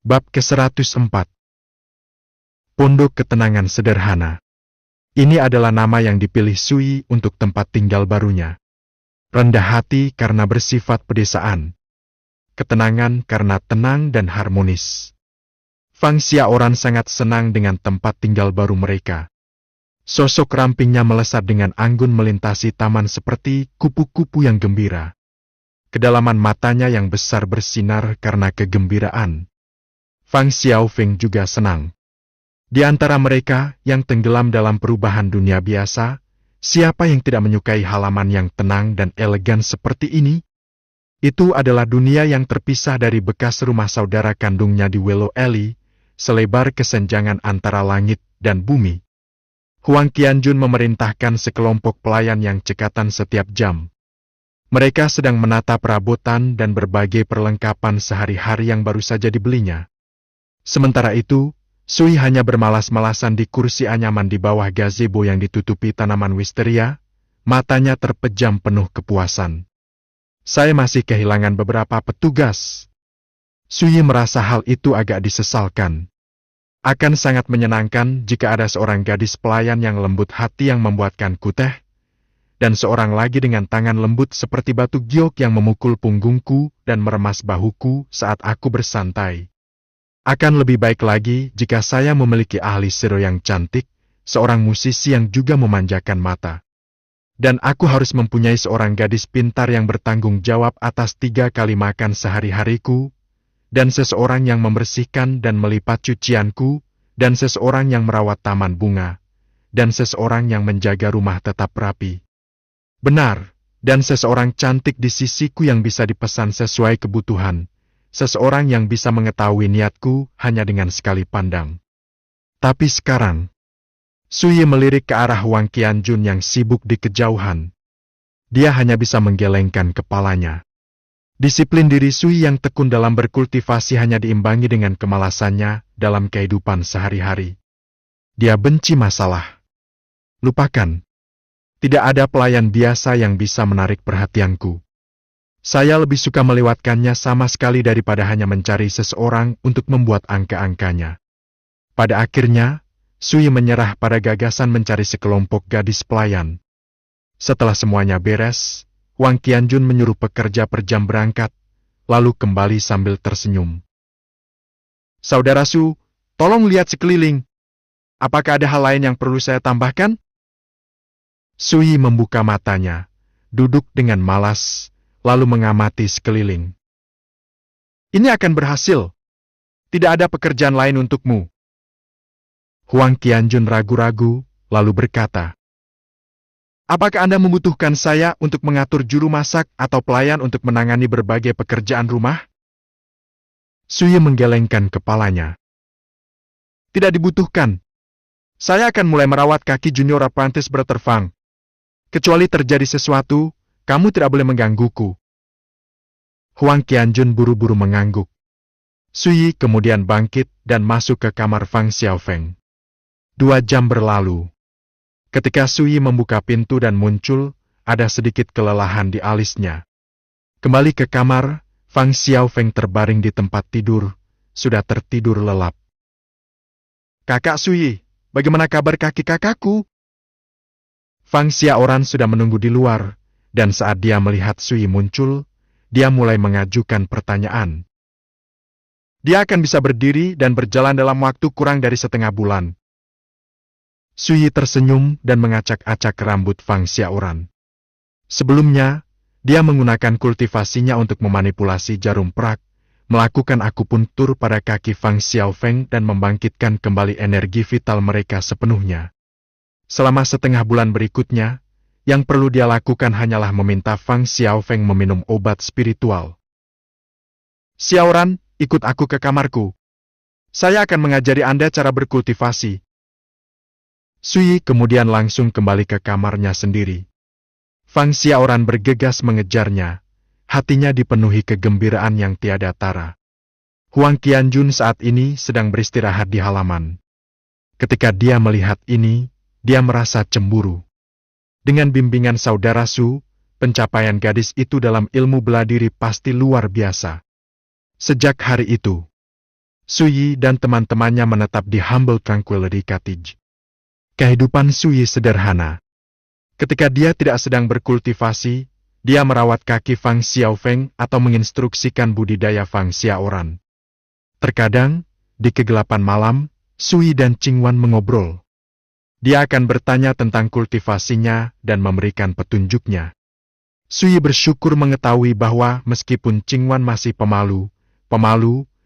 Bab ke-104. Pondok Ketenangan Sederhana. Ini adalah nama yang dipilih Sui untuk tempat tinggal barunya. Rendah hati karena bersifat pedesaan. Ketenangan karena tenang dan harmonis. Fang Xiaoran sangat senang dengan tempat tinggal baru mereka. Sosok rampingnya melesat dengan anggun melintasi taman seperti kupu-kupu yang gembira. Kedalaman matanya yang besar bersinar karena kegembiraan. Fang Xiaofeng juga senang. Di antara mereka yang tenggelam dalam perubahan dunia biasa, siapa yang tidak menyukai halaman yang tenang dan elegan seperti ini? Itu adalah dunia yang terpisah dari bekas rumah saudara kandungnya di Willow Alley, selebar kesenjangan antara langit dan bumi. Huang Qianjun memerintahkan sekelompok pelayan yang cekatan setiap jam. Mereka sedang menata perabotan dan berbagai perlengkapan sehari-hari yang baru saja dibelinya. Sementara itu, Sui hanya bermalas-malasan di kursi anyaman di bawah gazebo yang ditutupi tanaman wisteria, matanya terpejam penuh kepuasan. Saya masih kehilangan beberapa petugas. Sui merasa hal itu agak disesalkan. Akan sangat menyenangkan jika ada seorang gadis pelayan yang lembut hati yang membuatkanku teh, dan seorang lagi dengan tangan lembut seperti batu giok yang memukul punggungku dan meremas bahuku saat aku bersantai. Akan lebih baik lagi jika saya memiliki ahli siro yang cantik, seorang musisi yang juga memanjakan mata. Dan aku harus mempunyai seorang gadis pintar yang bertanggung jawab atas 3 kali makan sehari-hariku, dan seseorang yang membersihkan dan melipat cucianku, dan seseorang yang merawat taman bunga, dan seseorang yang menjaga rumah tetap rapi. Benar, dan seseorang cantik di sisiku yang bisa dipesan sesuai kebutuhan. Seseorang yang bisa mengetahui niatku hanya dengan sekali pandang. Tapi sekarang, Sui melirik ke arah Huang Qianjun yang sibuk di kejauhan. Dia hanya bisa menggelengkan kepalanya. Disiplin diri Sui yang tekun dalam berkultivasi hanya diimbangi dengan kemalasannya dalam kehidupan sehari-hari. Dia benci masalah. Lupakan. Tidak ada pelayan biasa yang bisa menarik perhatianku. Saya lebih suka melewatkannya sama sekali daripada hanya mencari seseorang untuk membuat angka-angkanya. Pada akhirnya, Sui menyerah pada gagasan mencari sekelompok gadis pelayan. Setelah semuanya beres, Huang Qianjun menyuruh pekerja per jam berangkat, lalu kembali sambil tersenyum. Saudara Su, tolong lihat sekeliling. Apakah ada hal lain yang perlu saya tambahkan? Sui membuka matanya, duduk dengan malas, lalu mengamati sekeliling. Ini akan berhasil. Tidak ada pekerjaan lain untukmu. Huang Qianjun ragu-ragu, lalu berkata, apakah Anda membutuhkan saya untuk mengatur juru masak atau pelayan untuk menangani berbagai pekerjaan rumah? Sui menggelengkan kepalanya. Tidak dibutuhkan. Saya akan mulai merawat kaki junior apprentice berterfang. Kecuali terjadi sesuatu, kamu tidak boleh menggangguku. Huang Qianjun buru-buru mengangguk. Sui kemudian bangkit dan masuk ke kamar Fang Xiaofeng. 2 jam berlalu. Ketika Sui membuka pintu dan muncul, ada sedikit kelelahan di alisnya. Kembali ke kamar, Fang Xiaofeng terbaring di tempat tidur, sudah tertidur lelap. Kakak Sui, bagaimana kabar kaki kakakku? Fang Xiaoran sudah menunggu di luar. Dan saat dia melihat Sui muncul, dia mulai mengajukan pertanyaan. Dia akan bisa berdiri dan berjalan dalam waktu kurang dari setengah bulan. Sui tersenyum dan mengacak-acak rambut Fang Xiaoran. Sebelumnya, dia menggunakan kultivasinya untuk memanipulasi jarum perak, melakukan akupuntur pada kaki Fang Xiaofeng dan membangkitkan kembali energi vital mereka sepenuhnya. Selama setengah bulan berikutnya, yang perlu dia lakukan hanyalah meminta Fang Xiaofeng meminum obat spiritual. Xiaoran, ikut aku ke kamarku. Saya akan mengajari Anda cara berkultivasi. Sui kemudian langsung kembali ke kamarnya sendiri. Fang Xiaoran bergegas mengejarnya, hatinya dipenuhi kegembiraan yang tiada tara. Huang Qianjun saat ini sedang beristirahat di halaman. Ketika dia melihat ini, dia merasa cemburu. Dengan bimbingan saudara Su, pencapaian gadis itu dalam ilmu bela diri pasti luar biasa. Sejak hari itu, Suyi dan teman-temannya menetap di Humble Tranquility Cottage. Kehidupan Suyi sederhana. Ketika dia tidak sedang berkultivasi, dia merawat kaki Fang Xiaofeng atau menginstruksikan budidaya Fang Xiaoran. Terkadang, di kegelapan malam, Suyi dan Qingwan mengobrol. Dia akan bertanya tentang kultivasinya dan memberikan petunjuknya. Suyi bersyukur mengetahui bahwa meskipun Qingwan masih pemalu,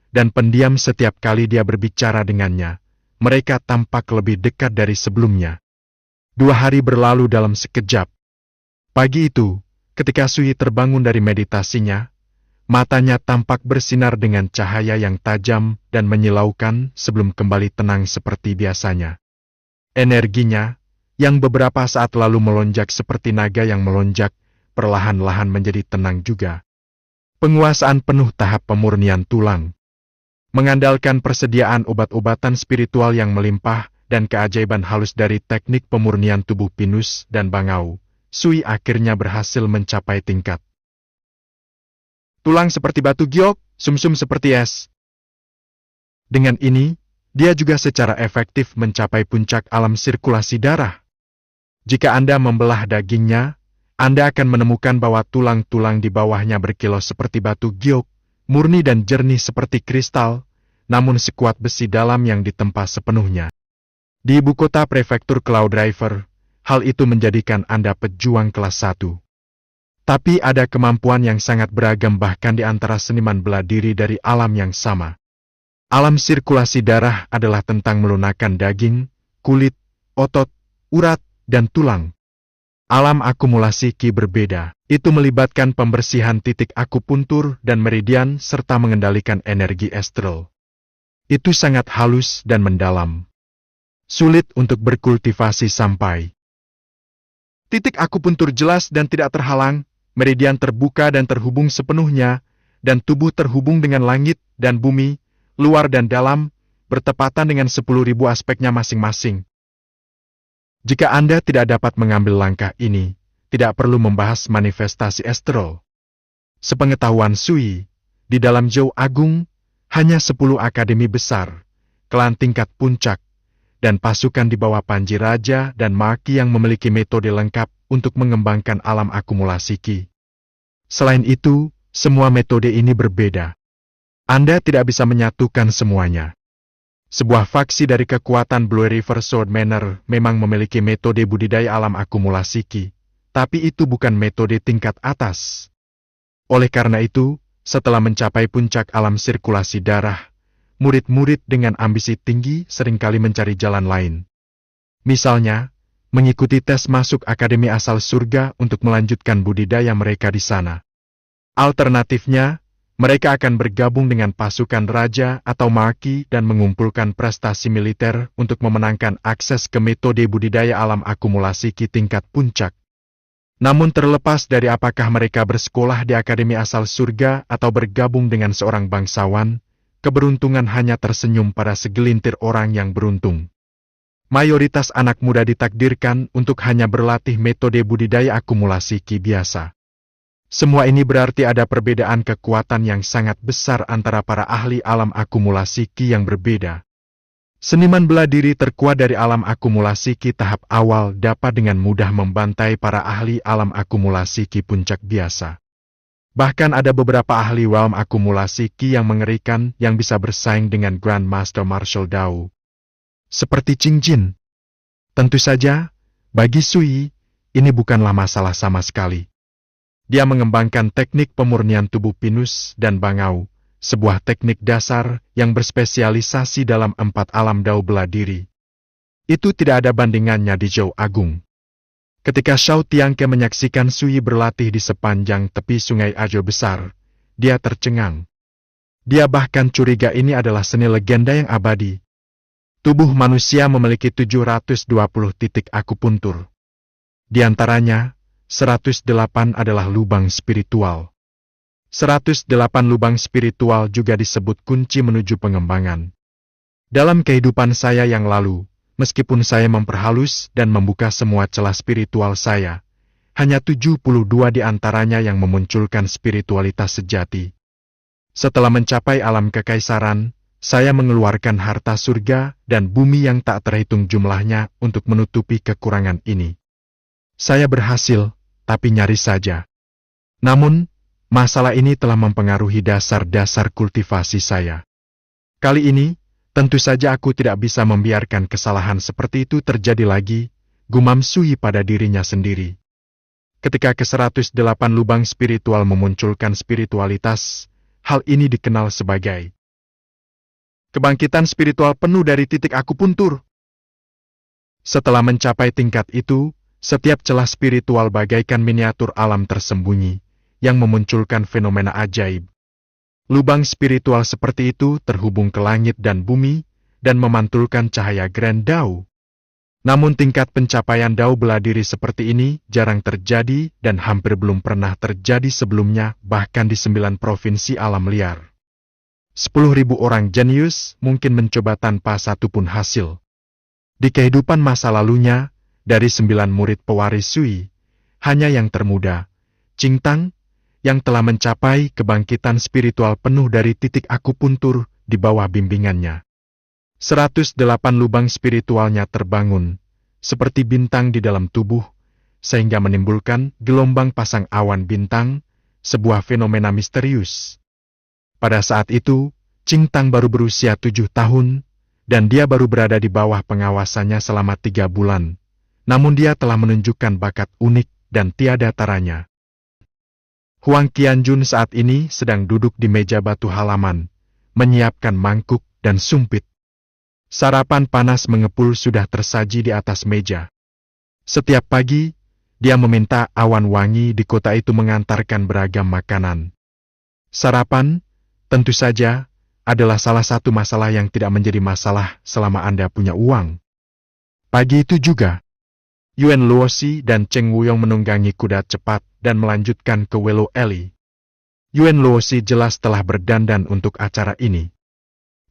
dan pendiam setiap kali dia berbicara dengannya, mereka tampak lebih dekat dari sebelumnya. 2 hari berlalu dalam sekejap. Pagi itu, ketika Suyi terbangun dari meditasinya, matanya tampak bersinar dengan cahaya yang tajam dan menyilaukan sebelum kembali tenang seperti biasanya. Energinya, yang beberapa saat lalu melonjak seperti naga yang melonjak, perlahan-lahan menjadi tenang juga. Penguasaan penuh tahap pemurnian tulang. Mengandalkan persediaan obat-obatan spiritual yang melimpah dan keajaiban halus dari teknik pemurnian tubuh pinus dan bangau, Suyi akhirnya berhasil mencapai tingkat tulang seperti batu giok, sumsum seperti es. Dengan ini, dia juga secara efektif mencapai puncak alam sirkulasi darah. Jika Anda membelah dagingnya, Anda akan menemukan bahwa tulang-tulang di bawahnya berkilau seperti batu giok, murni dan jernih seperti kristal, namun sekuat besi dalam yang ditempa sepenuhnya. Di ibu kota prefektur Cloud River, hal itu menjadikan Anda pejuang kelas 1. Tapi ada kemampuan yang sangat beragam bahkan di antara seniman bela diri dari alam yang sama. Alam sirkulasi darah adalah tentang melunakkan daging, kulit, otot, urat, dan tulang. Alam akumulasi Qi berbeda. Itu melibatkan pembersihan titik akupuntur dan meridian serta mengendalikan energi astral. Itu sangat halus dan mendalam. Sulit untuk berkultivasi sampai. Titik akupuntur jelas dan tidak terhalang, meridian terbuka dan terhubung sepenuhnya, dan tubuh terhubung dengan langit dan bumi, luar dan dalam, bertepatan dengan 10.000 aspeknya masing-masing. Jika Anda tidak dapat mengambil langkah ini, tidak perlu membahas manifestasi astral. Sepengetahuan Suyi, di dalam Zhou Agung, hanya 10 akademi besar, klan tingkat puncak, dan pasukan di bawah Panji Raja dan Maki yang memiliki metode lengkap untuk mengembangkan alam akumulasi Qi. Selain itu, semua metode ini berbeda. Anda tidak bisa menyatukan semuanya. Sebuah faksi dari kekuatan Blue River Sword Manor memang memiliki metode budidaya alam akumulasi Qi, tapi itu bukan metode tingkat atas. Oleh karena itu, setelah mencapai puncak alam sirkulasi darah, murid-murid dengan ambisi tinggi seringkali mencari jalan lain. Misalnya, mengikuti tes masuk Akademi Asal Surga untuk melanjutkan budidaya mereka di sana. Alternatifnya, mereka akan bergabung dengan pasukan raja atau maki dan mengumpulkan prestasi militer untuk memenangkan akses ke metode budidaya alam akumulasi Qi tingkat puncak. Namun terlepas dari apakah mereka bersekolah di Akademi Asal Surga atau bergabung dengan seorang bangsawan, keberuntungan hanya tersenyum pada segelintir orang yang beruntung. Mayoritas anak muda ditakdirkan untuk hanya berlatih metode budidaya akumulasi Qi biasa. Semua ini berarti ada perbedaan kekuatan yang sangat besar antara para ahli alam akumulasi Qi yang berbeda. Seniman bela diri terkuat dari alam akumulasi Qi tahap awal dapat dengan mudah membantai para ahli alam akumulasi Qi puncak biasa. Bahkan ada beberapa ahli alam akumulasi Qi yang mengerikan yang bisa bersaing dengan Grandmaster Martial Dao. Seperti Qing Jin. Tentu saja, bagi Suyi, ini bukanlah masalah sama sekali. Dia mengembangkan teknik pemurnian tubuh pinus dan bangau, sebuah teknik dasar yang berspesialisasi dalam 4 alam Dao bela diri. Itu tidak ada bandingannya di Zhou Agung. Ketika Shao Tiangke menyaksikan Suyi berlatih di sepanjang tepi sungai Ajo besar, dia tercengang. Dia bahkan curiga ini adalah seni legenda yang abadi. Tubuh manusia memiliki 720 titik akupuntur. Di antaranya, 108 adalah lubang spiritual. 108 lubang spiritual juga disebut kunci menuju pengembangan. Dalam kehidupan saya yang lalu, meskipun saya memperhalus dan membuka semua celah spiritual saya, hanya 72 di antaranya yang memunculkan spiritualitas sejati. Setelah mencapai alam kekaisaran, saya mengeluarkan harta surga dan bumi yang tak terhitung jumlahnya untuk menutupi kekurangan ini. Saya berhasil, tapi nyaris saja. Namun, masalah ini telah mempengaruhi dasar-dasar kultivasi saya. Kali ini, tentu saja aku tidak bisa membiarkan kesalahan seperti itu terjadi lagi, gumam Sui pada dirinya sendiri. Ketika ke-108 lubang spiritual memunculkan spiritualitas, hal ini dikenal sebagai kebangkitan spiritual penuh dari titik akupuntur. Setelah mencapai tingkat itu, setiap celah spiritual bagaikan miniatur alam tersembunyi, yang memunculkan fenomena ajaib. Lubang spiritual seperti itu terhubung ke langit dan bumi, dan memantulkan cahaya Grand Dao. Namun tingkat pencapaian Dao bela diri seperti ini jarang terjadi dan hampir belum pernah terjadi sebelumnya bahkan di 9 provinsi alam liar. 10.000 orang jenius mungkin mencoba tanpa satupun hasil. Di kehidupan masa lalunya, dari 9 murid pewaris Sui, hanya yang termuda, Qingtang, yang telah mencapai kebangkitan spiritual penuh dari titik akupuntur di bawah bimbingannya. 108 lubang spiritualnya terbangun, seperti bintang di dalam tubuh, sehingga menimbulkan gelombang pasang awan bintang, sebuah fenomena misterius. Pada saat itu, Qingtang baru berusia 7 tahun, dan dia baru berada di bawah pengawasannya selama 3 bulan. Namun dia telah menunjukkan bakat unik dan tiada taranya. Huang Qianjun saat ini sedang duduk di meja batu halaman, menyiapkan mangkuk dan sumpit. Sarapan panas mengepul sudah tersaji di atas meja. Setiap pagi, dia meminta awan wangi di kota itu mengantarkan beragam makanan. Sarapan, tentu saja, adalah salah satu masalah yang tidak menjadi masalah selama Anda punya uang. Pagi itu juga, Yuan Luosi dan Cheng Wuyong menunggangi kuda cepat dan melanjutkan ke Willow Alley. Yuan Luosi jelas telah berdandan untuk acara ini.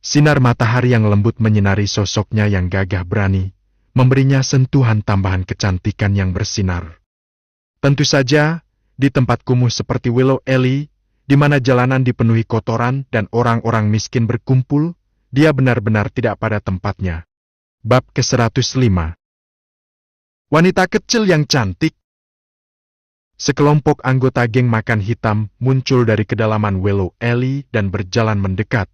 Sinar matahari yang lembut menyinari sosoknya yang gagah berani, memberinya sentuhan tambahan kecantikan yang bersinar. Tentu saja, di tempat kumuh seperti Willow Alley, di mana jalanan dipenuhi kotoran dan orang-orang miskin berkumpul, dia benar-benar tidak pada tempatnya. Bab ke-105. Wanita kecil yang cantik. Sekelompok anggota geng makan hitam muncul dari kedalaman Willow Alley dan berjalan mendekat.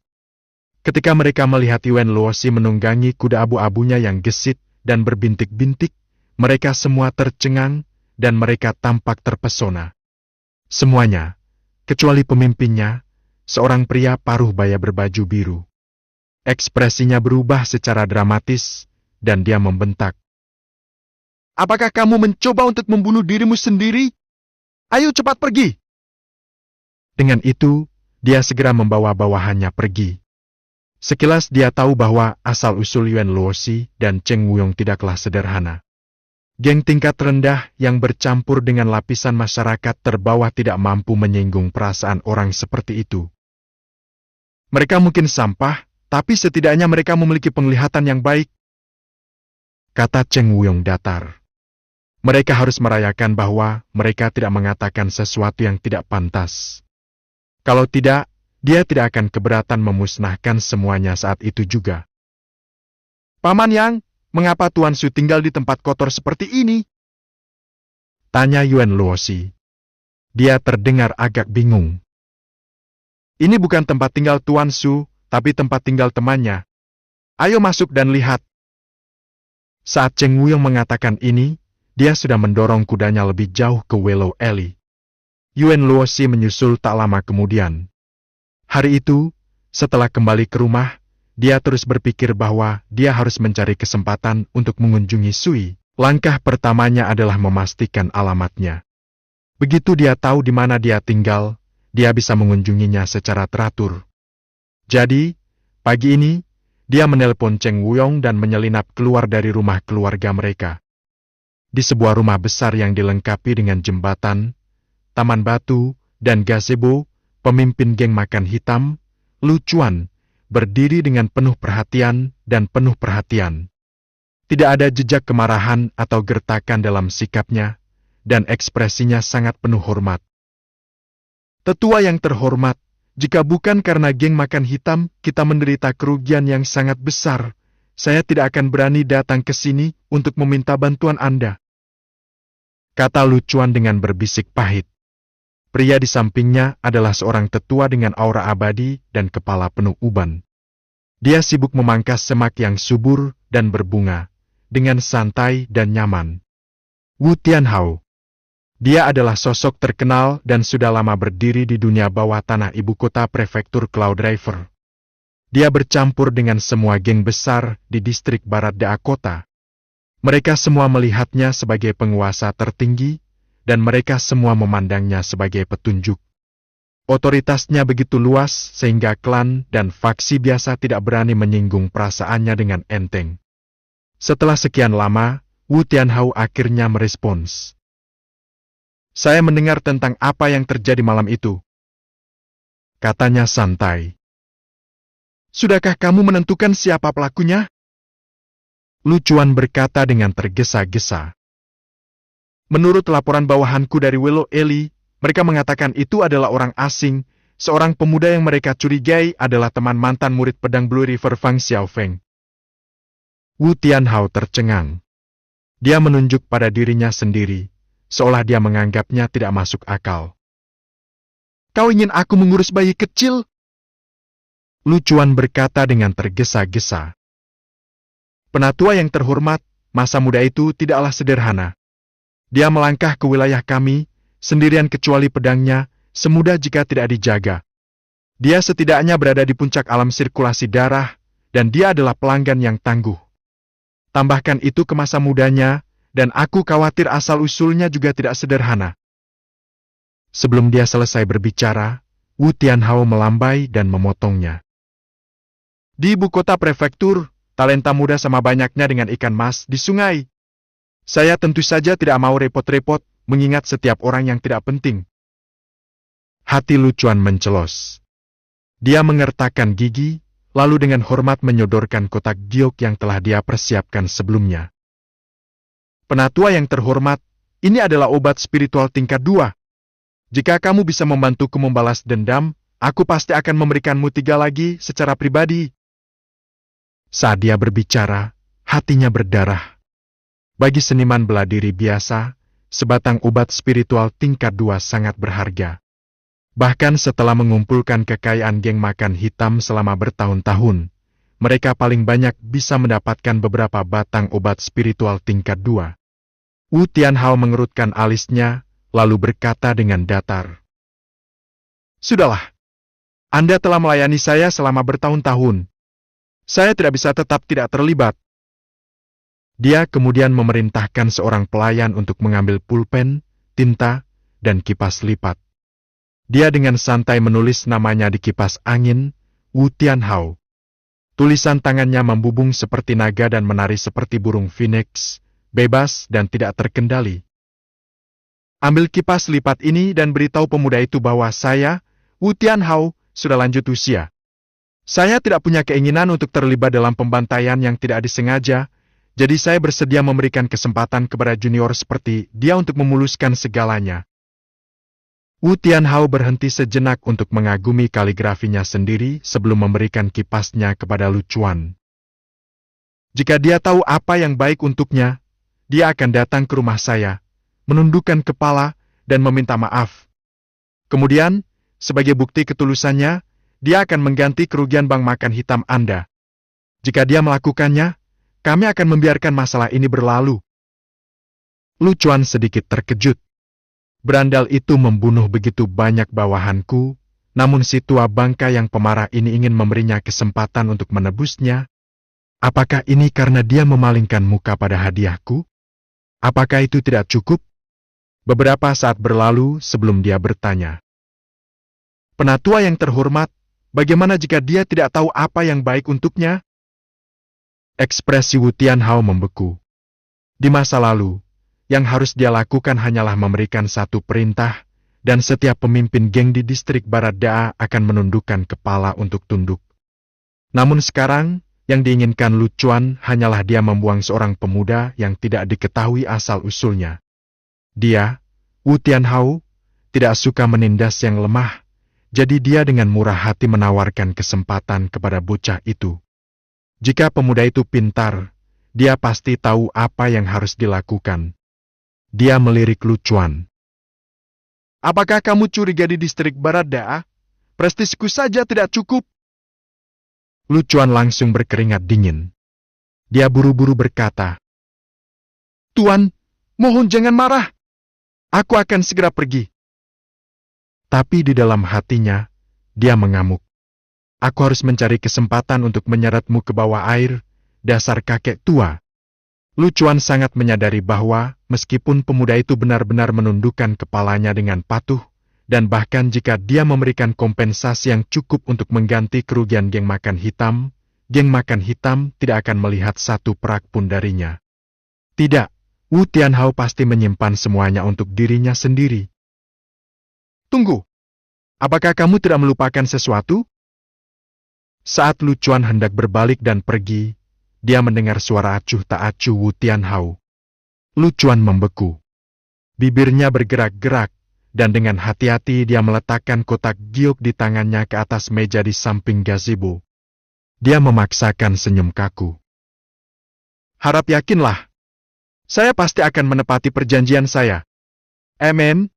Ketika mereka melihat Yuan Luosi menunggangi kuda abu-abunya yang gesit dan berbintik-bintik, mereka semua tercengang dan mereka tampak terpesona. Semuanya, kecuali pemimpinnya, seorang pria paruh baya berbaju biru. Ekspresinya berubah secara dramatis, dan dia membentak. "Apakah kamu mencoba untuk membunuh dirimu sendiri? Ayo cepat pergi!" Dengan itu, dia segera membawa bawahannya pergi. Sekilas dia tahu bahwa asal-usul Yuan Luosi dan Cheng Wuyong tidaklah sederhana. Geng tingkat rendah yang bercampur dengan lapisan masyarakat terbawah tidak mampu menyinggung perasaan orang seperti itu. Mereka mungkin sampah, tapi setidaknya mereka memiliki penglihatan yang baik, kata Cheng Wuyong datar. Mereka harus merayakan bahwa mereka tidak mengatakan sesuatu yang tidak pantas. Kalau tidak, dia tidak akan keberatan memusnahkan semuanya saat itu juga. "Paman Yang, mengapa Tuan Su tinggal di tempat kotor seperti ini?" tanya Yuan Luosi. Dia terdengar agak bingung. "Ini bukan tempat tinggal Tuan Su, tapi tempat tinggal temannya. Ayo masuk dan lihat." Saat Cheng Wuyong mengatakan ini, dia sudah mendorong kudanya lebih jauh ke Willow Alley. Yuan Luosi menyusul tak lama kemudian. Hari itu, setelah kembali ke rumah, dia terus berpikir bahwa dia harus mencari kesempatan untuk mengunjungi Sui. Langkah pertamanya adalah memastikan alamatnya. Begitu dia tahu di mana dia tinggal, dia bisa mengunjunginya secara teratur. Jadi, pagi ini, dia menelpon Cheng Wuyong dan menyelinap keluar dari rumah keluarga mereka. Di sebuah rumah besar yang dilengkapi dengan jembatan, taman batu, dan gazebo, pemimpin geng makan hitam, Lu Chuan, berdiri dengan penuh perhatian dan penuh perhatian. Tidak ada jejak kemarahan atau gertakan dalam sikapnya, dan ekspresinya sangat penuh hormat. "Tetua yang terhormat, Jika bukan karena geng makan hitam, kita menderita kerugian yang sangat besar. Saya tidak akan berani datang ke sini untuk meminta bantuan Anda, kata Lu Chuan dengan berbisik pahit. Pria di sampingnya adalah seorang tetua dengan aura abadi dan kepala penuh uban. Dia sibuk memangkas semak yang subur dan berbunga, dengan santai dan nyaman. Wu Tianhao. Dia adalah sosok terkenal dan sudah lama berdiri di dunia bawah tanah ibu kota prefektur Cloud River. Dia bercampur dengan semua geng besar di distrik barat Dakota. Mereka semua melihatnya sebagai penguasa tertinggi, dan mereka semua memandangnya sebagai petunjuk. Otoritasnya begitu luas sehingga klan dan faksi biasa tidak berani menyinggung perasaannya dengan enteng. Setelah sekian lama, Wu Tianhao akhirnya merespons. Saya mendengar tentang apa yang terjadi malam itu, katanya santai. Sudahkah kamu menentukan siapa pelakunya? Lu Chuan berkata dengan tergesa-gesa. Menurut laporan bawahanku dari Willow Alley, mereka mengatakan itu adalah orang asing. Seorang pemuda yang mereka curigai adalah teman mantan murid pedang Blue River Fang Xiaofeng. Wu Tianhao tercengang. Dia menunjuk pada dirinya sendiri, seolah dia menganggapnya tidak masuk akal. Kau ingin aku mengurus bayi kecil? Lu Chuan berkata dengan tergesa-gesa. Penatua yang terhormat, masa muda itu tidaklah sederhana. Dia melangkah ke wilayah kami, sendirian kecuali pedangnya, semudah jika tidak dijaga. Dia setidaknya berada di puncak alam sirkulasi darah, dan dia adalah pelanggan yang tangguh. Tambahkan itu ke masa mudanya, dan aku khawatir asal-usulnya juga tidak sederhana. Sebelum dia selesai berbicara, Wu Tianhao melambai dan memotongnya. Di ibu kota prefektur, talenta muda sama banyaknya dengan ikan mas di sungai. Saya tentu saja tidak mau repot-repot mengingat setiap orang yang tidak penting. Hati Lu Chuan mencelos. Dia mengertakkan gigi, lalu dengan hormat menyodorkan kotak giok yang telah dia persiapkan sebelumnya. Penatua yang terhormat, ini adalah obat spiritual tingkat 2. Jika kamu bisa membantuku membalas dendam, aku pasti akan memberikanmu 3 lagi secara pribadi. Saat dia berbicara, hatinya berdarah. Bagi seniman bela diri biasa, sebatang obat spiritual tingkat 2 sangat berharga. Bahkan setelah mengumpulkan kekayaan geng makan hitam selama bertahun-tahun, mereka paling banyak bisa mendapatkan beberapa batang obat spiritual tingkat 2. Wu Tianhao mengerutkan alisnya, lalu berkata dengan datar. Sudahlah. Anda telah melayani saya selama bertahun-tahun. Saya tidak bisa tetap tidak terlibat. Dia kemudian memerintahkan seorang pelayan untuk mengambil pulpen, tinta, dan kipas lipat. Dia dengan santai menulis namanya di kipas angin, Wu Tianhao. Tulisan tangannya membubung seperti naga dan menari seperti burung phoenix, bebas dan tidak terkendali. Ambil kipas lipat ini dan beritahu pemuda itu bahwa saya, Wu Tianhao, sudah lanjut usia. Saya tidak punya keinginan untuk terlibat dalam pembantaian yang tidak disengaja, jadi saya bersedia memberikan kesempatan kepada junior seperti dia untuk memuluskan segalanya. Wu Tianhao berhenti sejenak untuk mengagumi kaligrafinya sendiri sebelum memberikan kipasnya kepada Lu Chuan. Jika dia tahu apa yang baik untuknya, dia akan datang ke rumah saya, menundukkan kepala, dan meminta maaf. Kemudian, sebagai bukti ketulusannya, dia akan mengganti kerugian bank makan hitam Anda. Jika dia melakukannya, kami akan membiarkan masalah ini berlalu. Lu Chuan sedikit terkejut. Berandal itu membunuh begitu banyak bawahanku, namun si tua bangka yang pemarah ini ingin memberinya kesempatan untuk menebusnya. Apakah ini karena dia memalingkan muka pada hadiahku? Apakah itu tidak cukup? Beberapa saat berlalu sebelum dia bertanya. Penatua yang terhormat, bagaimana jika dia tidak tahu apa yang baik untuknya? Ekspresi Wu Tianhao membeku. Di masa lalu, yang harus dia lakukan hanyalah memberikan satu perintah, dan setiap pemimpin geng di distrik Barat Da akan menundukkan kepala untuk tunduk. Namun sekarang, yang diinginkan Lu Chuan hanyalah dia membuang seorang pemuda yang tidak diketahui asal-usulnya. Dia, Wu Tianhao, tidak suka menindas yang lemah. Jadi dia dengan murah hati menawarkan kesempatan kepada bocah itu. Jika pemuda itu pintar, dia pasti tahu apa yang harus dilakukan. Dia melirik Lu Chuan. Apakah kamu curiga di distrik Barat Da? Prestisku saja tidak cukup. Lu Chuan langsung berkeringat dingin. Dia buru-buru berkata, Tuan, mohon jangan marah. Aku akan segera pergi. Tapi di dalam hatinya, dia mengamuk. Aku harus mencari kesempatan untuk menyeretmu ke bawah air, dasar kakek tua. Lu Chuan sangat menyadari bahwa, meskipun pemuda itu benar-benar menundukkan kepalanya dengan patuh, dan bahkan jika dia memberikan kompensasi yang cukup untuk mengganti kerugian geng makan hitam tidak akan melihat satu perak pun darinya. Tidak, Wu Tianhao pasti menyimpan semuanya untuk dirinya sendiri. Tunggu, apakah kamu tidak melupakan sesuatu? Saat Lu Chuan hendak berbalik dan pergi, dia mendengar suara acuh tak acuh Wu Tianhao. Lu Chuan membeku. Bibirnya bergerak-gerak, dan dengan hati-hati dia meletakkan kotak giok di tangannya ke atas meja di samping gazebo. Dia memaksakan senyum kaku. Harap yakinlah. Saya pasti akan menepati perjanjian saya. Amin.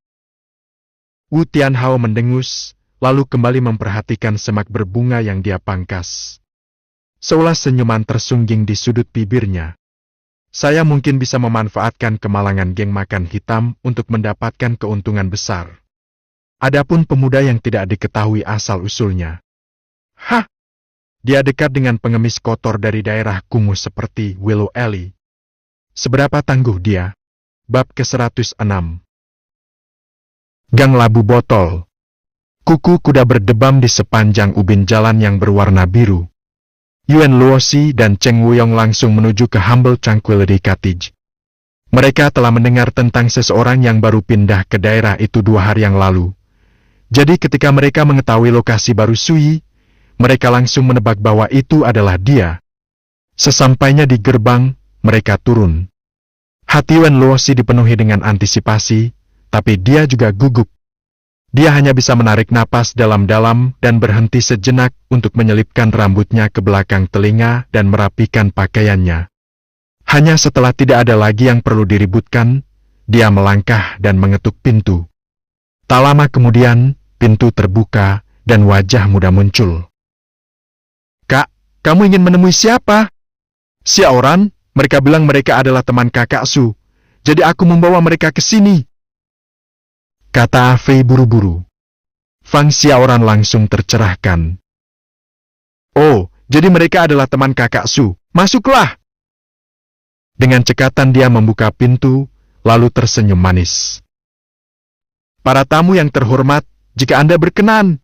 Wu Tianhao mendengus, lalu kembali memperhatikan semak berbunga yang dia pangkas. Seulas senyuman tersungging di sudut bibirnya. Saya mungkin bisa memanfaatkan kemalangan geng makan hitam untuk mendapatkan keuntungan besar. Adapun pemuda yang tidak diketahui asal-usulnya. Hah! Dia dekat dengan pengemis kotor dari daerah kumuh seperti Willow Alley. Seberapa tangguh dia? Bab ke-106. Gang Labu Botol. Kuku kuda berdebam di sepanjang ubin jalan yang berwarna biru. Yuan Luosi dan Cheng Wuyong langsung menuju ke Humble Tranquility Cottage. Mereka telah mendengar tentang seseorang yang baru pindah ke daerah itu 2 hari yang lalu. Jadi ketika mereka mengetahui lokasi baru Sui, mereka langsung menebak bahwa itu adalah dia. Sesampainya di gerbang, mereka turun. Hati Yuan Luosi dipenuhi dengan antisipasi, tapi dia juga gugup. Dia hanya bisa menarik napas dalam-dalam dan berhenti sejenak untuk menyelipkan rambutnya ke belakang telinga dan merapikan pakaiannya. Hanya setelah tidak ada lagi yang perlu diributkan, dia melangkah dan mengetuk pintu. Tak lama kemudian, pintu terbuka dan wajah muda muncul. Kak, kamu ingin menemui siapa? Xiaoran, mereka bilang mereka adalah teman kakak Su, jadi aku membawa mereka ke sini. Kata Fei buru-buru. Fang Xiaoran langsung tercerahkan. Oh, jadi mereka adalah teman kakak Su. Masuklah! Dengan cekatan dia membuka pintu, lalu tersenyum manis. Para tamu yang terhormat, jika Anda berkenan.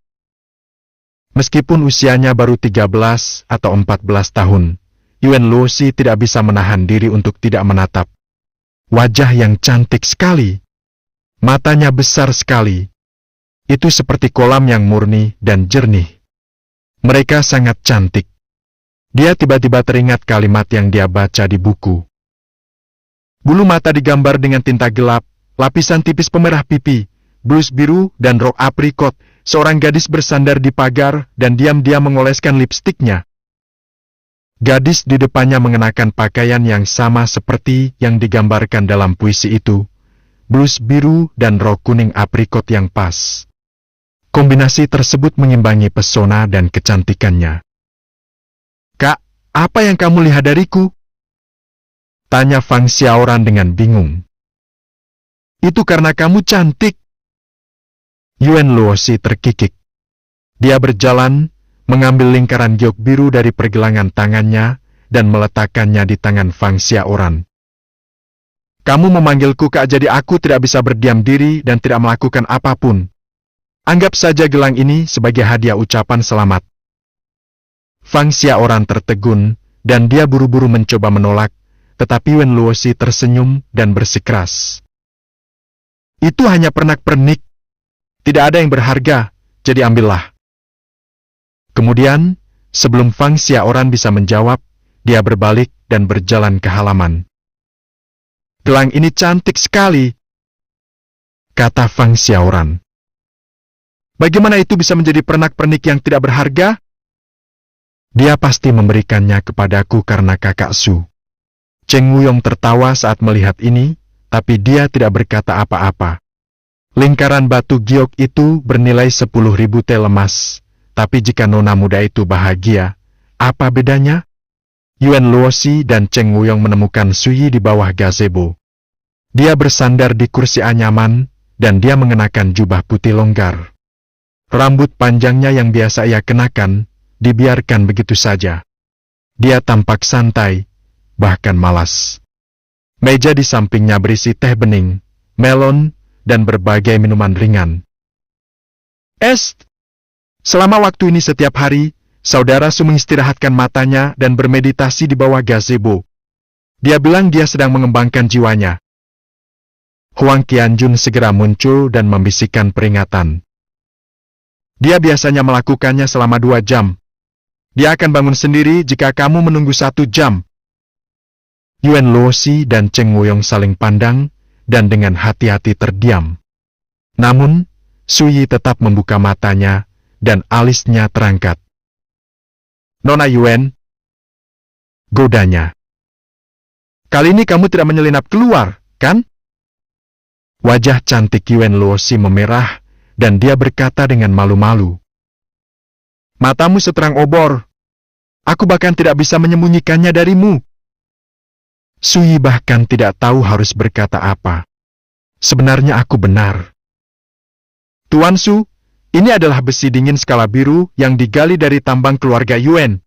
Meskipun usianya baru 13 atau 14 tahun, Yuan Luosi tidak bisa menahan diri untuk tidak menatap. Wajah yang cantik sekali. Matanya besar sekali. Itu seperti kolam yang murni dan jernih. Mereka sangat cantik. Dia tiba-tiba teringat kalimat yang dia baca di buku. Bulu mata digambar dengan tinta gelap, lapisan tipis pemerah pipi, blus biru dan rok aprikot. Seorang gadis bersandar di pagar dan diam-diam mengoleskan lipstiknya. Gadis di depannya mengenakan pakaian yang sama seperti yang digambarkan dalam puisi itu. Blus biru dan rok kuning aprikot yang pas. Kombinasi tersebut mengimbangi pesona dan kecantikannya. Kak, apa yang kamu lihat dariku? Tanya Fang Xiaoran dengan bingung. Itu karena kamu cantik. Yuan Luosi terkikik. Dia berjalan, mengambil lingkaran giok biru dari pergelangan tangannya, dan meletakkannya di tangan Fang Xiaoran. Kamu memanggilku Kak, jadi aku tidak bisa berdiam diri dan tidak melakukan apapun. Anggap saja gelang ini sebagai hadiah ucapan selamat. Fang Xiaoran tertegun, dan dia buru-buru mencoba menolak, tetapi Yuan Luosi tersenyum dan bersikeras. Itu hanya pernak-pernik. Tidak ada yang berharga, jadi ambillah. Kemudian, sebelum Fang Xiaoran bisa menjawab, dia berbalik dan berjalan ke halaman. Gelang ini cantik sekali, kata Fang Xiaoran. Bagaimana itu bisa menjadi pernak-pernik yang tidak berharga? Dia pasti memberikannya kepadaku karena kakak Su. Cheng Wuyong tertawa saat melihat ini, tapi dia tidak berkata apa-apa. Lingkaran batu giok itu bernilai 10.000 tel emas, tapi jika nona muda itu bahagia, apa bedanya? Yuan Luosi dan Cheng Wuyong menemukan Suyi di bawah gazebo. Dia bersandar di kursi anyaman, dan dia mengenakan jubah putih longgar. Rambut panjangnya yang biasa ia kenakan, dibiarkan begitu saja. Dia tampak santai, bahkan malas. Meja di sampingnya berisi teh bening, melon, dan berbagai minuman ringan. Selama waktu ini setiap hari, Saudara Su mengistirahatkan matanya dan bermeditasi di bawah gazebo. Dia bilang dia sedang mengembangkan jiwanya. Huang Qianjun segera muncul dan membisikkan peringatan. Dia biasanya melakukannya selama 2 jam. Dia akan bangun sendiri jika kamu menunggu 1 jam. Yuan Luosi dan Cheng Wuyong saling pandang, dan dengan hati-hati terdiam. Namun, Suyi tetap membuka matanya, dan alisnya terangkat. Nona Yuan, godanya. Kali ini kamu tidak menyelinap keluar, kan? Wajah cantik Yuan Luosi memerah, dan dia berkata dengan malu-malu. Matamu seterang obor. Aku bahkan tidak bisa menyembunyikannya darimu. Suyi bahkan tidak tahu harus berkata apa. Sebenarnya aku benar. Tuan Su, ini adalah besi dingin skala biru yang digali dari tambang keluarga Yuan.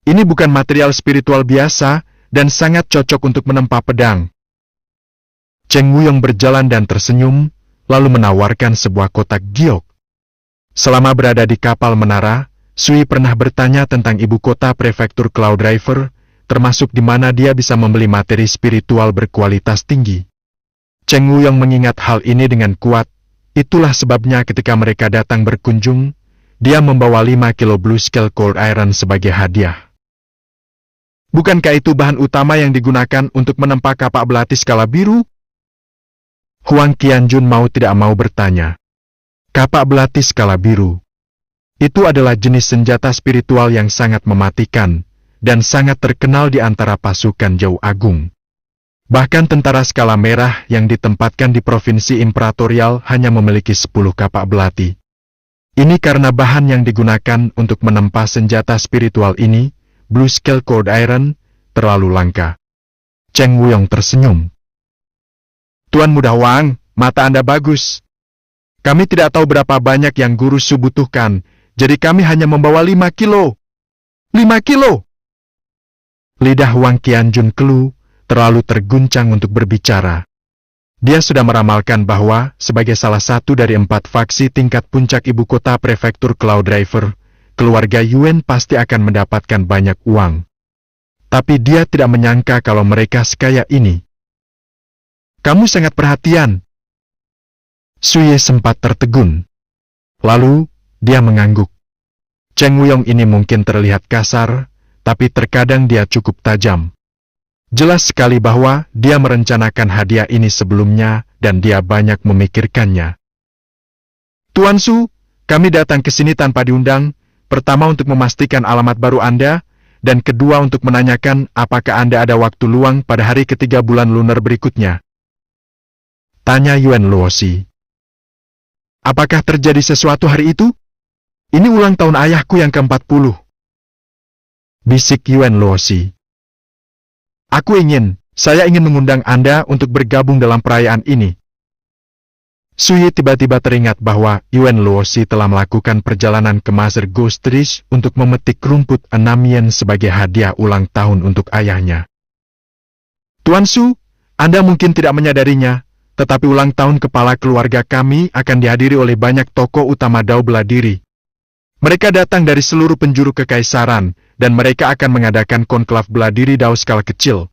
Ini bukan material spiritual biasa dan sangat cocok untuk menempa pedang. Cheng Wuyong berjalan dan tersenyum, lalu menawarkan sebuah kotak giok. Selama berada di kapal menara, Sui pernah bertanya tentang ibu kota prefektur Cloud River, termasuk di mana dia bisa membeli materi spiritual berkualitas tinggi. Cheng Wuyong mengingat hal ini dengan kuat. Itulah sebabnya ketika mereka datang berkunjung, dia membawa 5 kilo blue scale cold iron sebagai hadiah. Bukankah itu bahan utama yang digunakan untuk menempa kapak belati skala biru? Huang Qianjun mau tidak mau bertanya. Kapak belati skala biru. Itu adalah jenis senjata spiritual yang sangat mematikan, dan sangat terkenal di antara pasukan Jauh Agung. Bahkan tentara skala merah yang ditempatkan di provinsi imperatorial hanya memiliki 10 kapak belati. Ini karena bahan yang digunakan untuk menempa senjata spiritual ini, blue scale cold iron, terlalu langka. Cheng Wuyong tersenyum. Tuan Muda Wang, mata Anda bagus. Kami tidak tahu berapa banyak yang Guru Su butuhkan, jadi kami hanya membawa 5 kilo. 5 kilo! Lidah Huang Qianjun keluh, terlalu terguncang untuk berbicara. Dia sudah meramalkan bahwa, sebagai salah satu dari 4 faksi tingkat puncak ibu kota prefektur Cloud River, keluarga Yuan pasti akan mendapatkan banyak uang. Tapi dia tidak menyangka kalau mereka sekaya ini. Kamu sangat perhatian. Suye sempat tertegun. Lalu, dia mengangguk. Cheng Wuyong ini mungkin terlihat kasar, tapi terkadang dia cukup tajam. Jelas sekali bahwa dia merencanakan hadiah ini sebelumnya dan dia banyak memikirkannya. Tuan Su, kami datang ke sini tanpa diundang, pertama untuk memastikan alamat baru Anda, dan kedua untuk menanyakan apakah Anda ada waktu luang pada hari ketiga bulan lunar berikutnya. Tanya Yuan Luosi. Apakah terjadi sesuatu hari itu? Ini ulang tahun ayahku yang ke-40. Bisik Yuan Luosi. Saya ingin mengundang Anda untuk bergabung dalam perayaan ini. Suyi tiba-tiba teringat bahwa Yuan Luosi telah melakukan perjalanan ke Master Ghost Ridge untuk memetik rumput 6 yen sebagai hadiah ulang tahun untuk ayahnya. Tuan Su, Anda mungkin tidak menyadarinya, tetapi ulang tahun kepala keluarga kami akan dihadiri oleh banyak tokoh utama Dao bela diri. Mereka datang dari seluruh penjuru kekaisaran, dan mereka akan mengadakan konklav bela diri Dao skala kecil.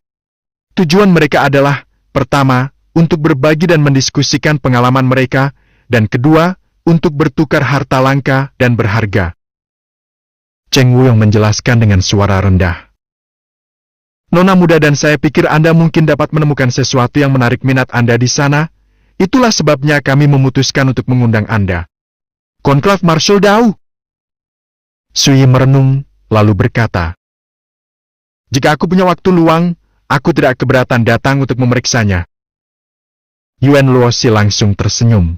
Tujuan mereka adalah, pertama, untuk berbagi dan mendiskusikan pengalaman mereka, dan kedua, untuk bertukar harta langka dan berharga. Cheng Wuyong menjelaskan dengan suara rendah. Nona muda dan saya pikir Anda mungkin dapat menemukan sesuatu yang menarik minat Anda di sana, itulah sebabnya kami memutuskan untuk mengundang Anda. Konklav Marshal Dao. Sui merenung, lalu berkata, "Jika aku punya waktu luang, aku tidak keberatan datang untuk memeriksanya." Yuan Luosi langsung tersenyum.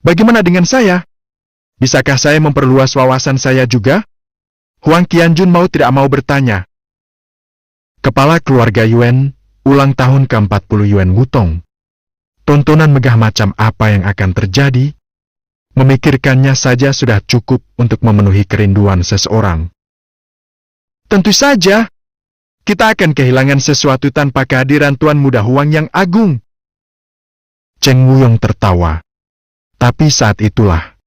"Bagaimana dengan saya? Bisakah saya memperluas wawasan saya juga?" Huang Qianjun mau tidak mau bertanya. Kepala keluarga Yuan, ulang tahun ke-40 Yuan Wutong. Tontonan megah macam apa yang akan terjadi? Memikirkannya saja sudah cukup untuk memenuhi kerinduan seseorang. Tentu saja, kita akan kehilangan sesuatu tanpa kehadiran Tuan Muda Huang yang agung. Cheng Wuyong tertawa. Tapi saat itulah,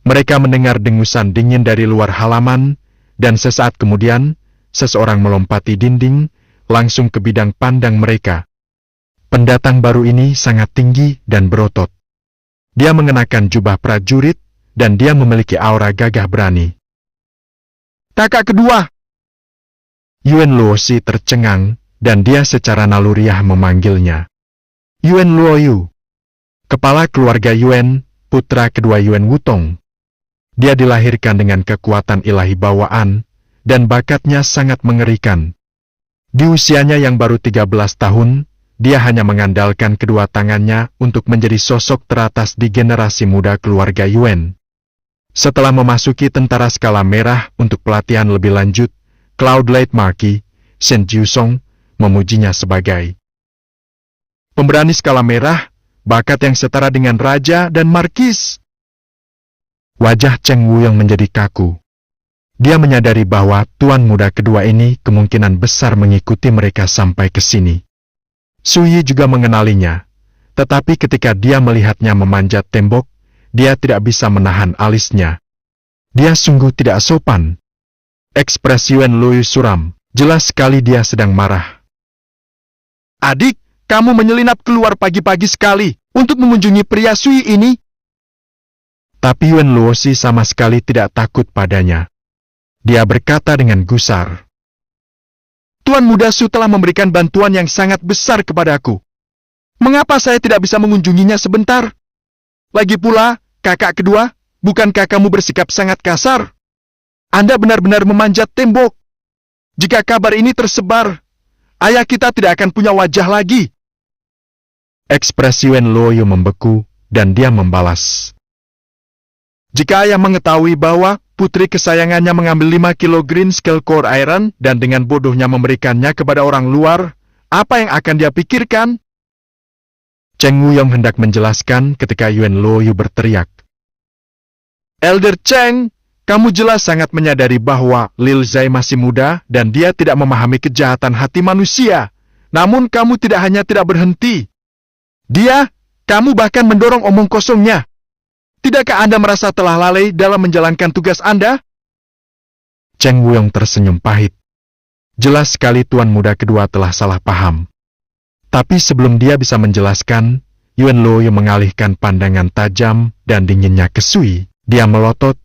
mereka mendengar dengusan dingin dari luar halaman, dan sesaat kemudian, seseorang melompati dinding, langsung ke bidang pandang mereka. Pendatang baru ini sangat tinggi dan berotot. Dia mengenakan jubah prajurit, dan dia memiliki aura gagah berani. "Kakak kedua!" Yuan Luosi tercengang, dan dia secara naluriah memanggilnya. Yuan Luoyu. Kepala keluarga Yuan, putra kedua Yuan Wutong. Dia dilahirkan dengan kekuatan ilahi bawaan, dan bakatnya sangat mengerikan. Di usianya yang baru 13 tahun, dia hanya mengandalkan kedua tangannya untuk menjadi sosok teratas di generasi muda keluarga Yuan. Setelah memasuki tentara skala merah untuk pelatihan lebih lanjut, Cloud Light Marquis, Shen Jiusong, memujinya sebagai pemberani skala merah, bakat yang setara dengan raja dan markis. Wajah Cheng Wuyong menjadi kaku. Dia menyadari bahwa tuan muda kedua ini kemungkinan besar mengikuti mereka sampai ke sini. Sui juga mengenalinya, tetapi ketika dia melihatnya memanjat tembok, dia tidak bisa menahan alisnya. Dia sungguh tidak sopan. Ekspresi Yuan Luoyu suram, jelas sekali dia sedang marah. "Adik, kamu menyelinap keluar pagi-pagi sekali untuk mengunjungi pria Sui ini?" Tapi Yuan Luosi sama sekali tidak takut padanya. Dia berkata dengan gusar, "Tuan Muda Su telah memberikan bantuan yang sangat besar kepadaku. Mengapa saya tidak bisa mengunjunginya sebentar? Lagi pula, kakak kedua, bukankah kamu bersikap sangat kasar? Anda benar-benar memanjat tembok. Jika kabar ini tersebar, ayah kita tidak akan punya wajah lagi." Ekspresi Yuan Luoyu membeku, dan dia membalas, "Jika ayah mengetahui bahwa putri kesayangannya mengambil 5 kilo green scale core iron dan dengan bodohnya memberikannya kepada orang luar, apa yang akan dia pikirkan?" Cheng Wuyong hendak menjelaskan ketika Yuan Luoyu berteriak, "Elder Cheng, kamu jelas sangat menyadari bahwa Lil Zai masih muda dan dia tidak memahami kejahatan hati manusia. Namun kamu tidak hanya tidak berhenti. Kamu bahkan mendorong omong kosongnya. Tidakkah Anda merasa telah lalai dalam menjalankan tugas Anda?" Cheng Wuyong tersenyum pahit. Jelas sekali tuan muda kedua telah salah paham. Tapi sebelum dia bisa menjelaskan, Yuan Luoyu mengalihkan pandangan tajam dan dinginnya ke Sui. Dia melotot,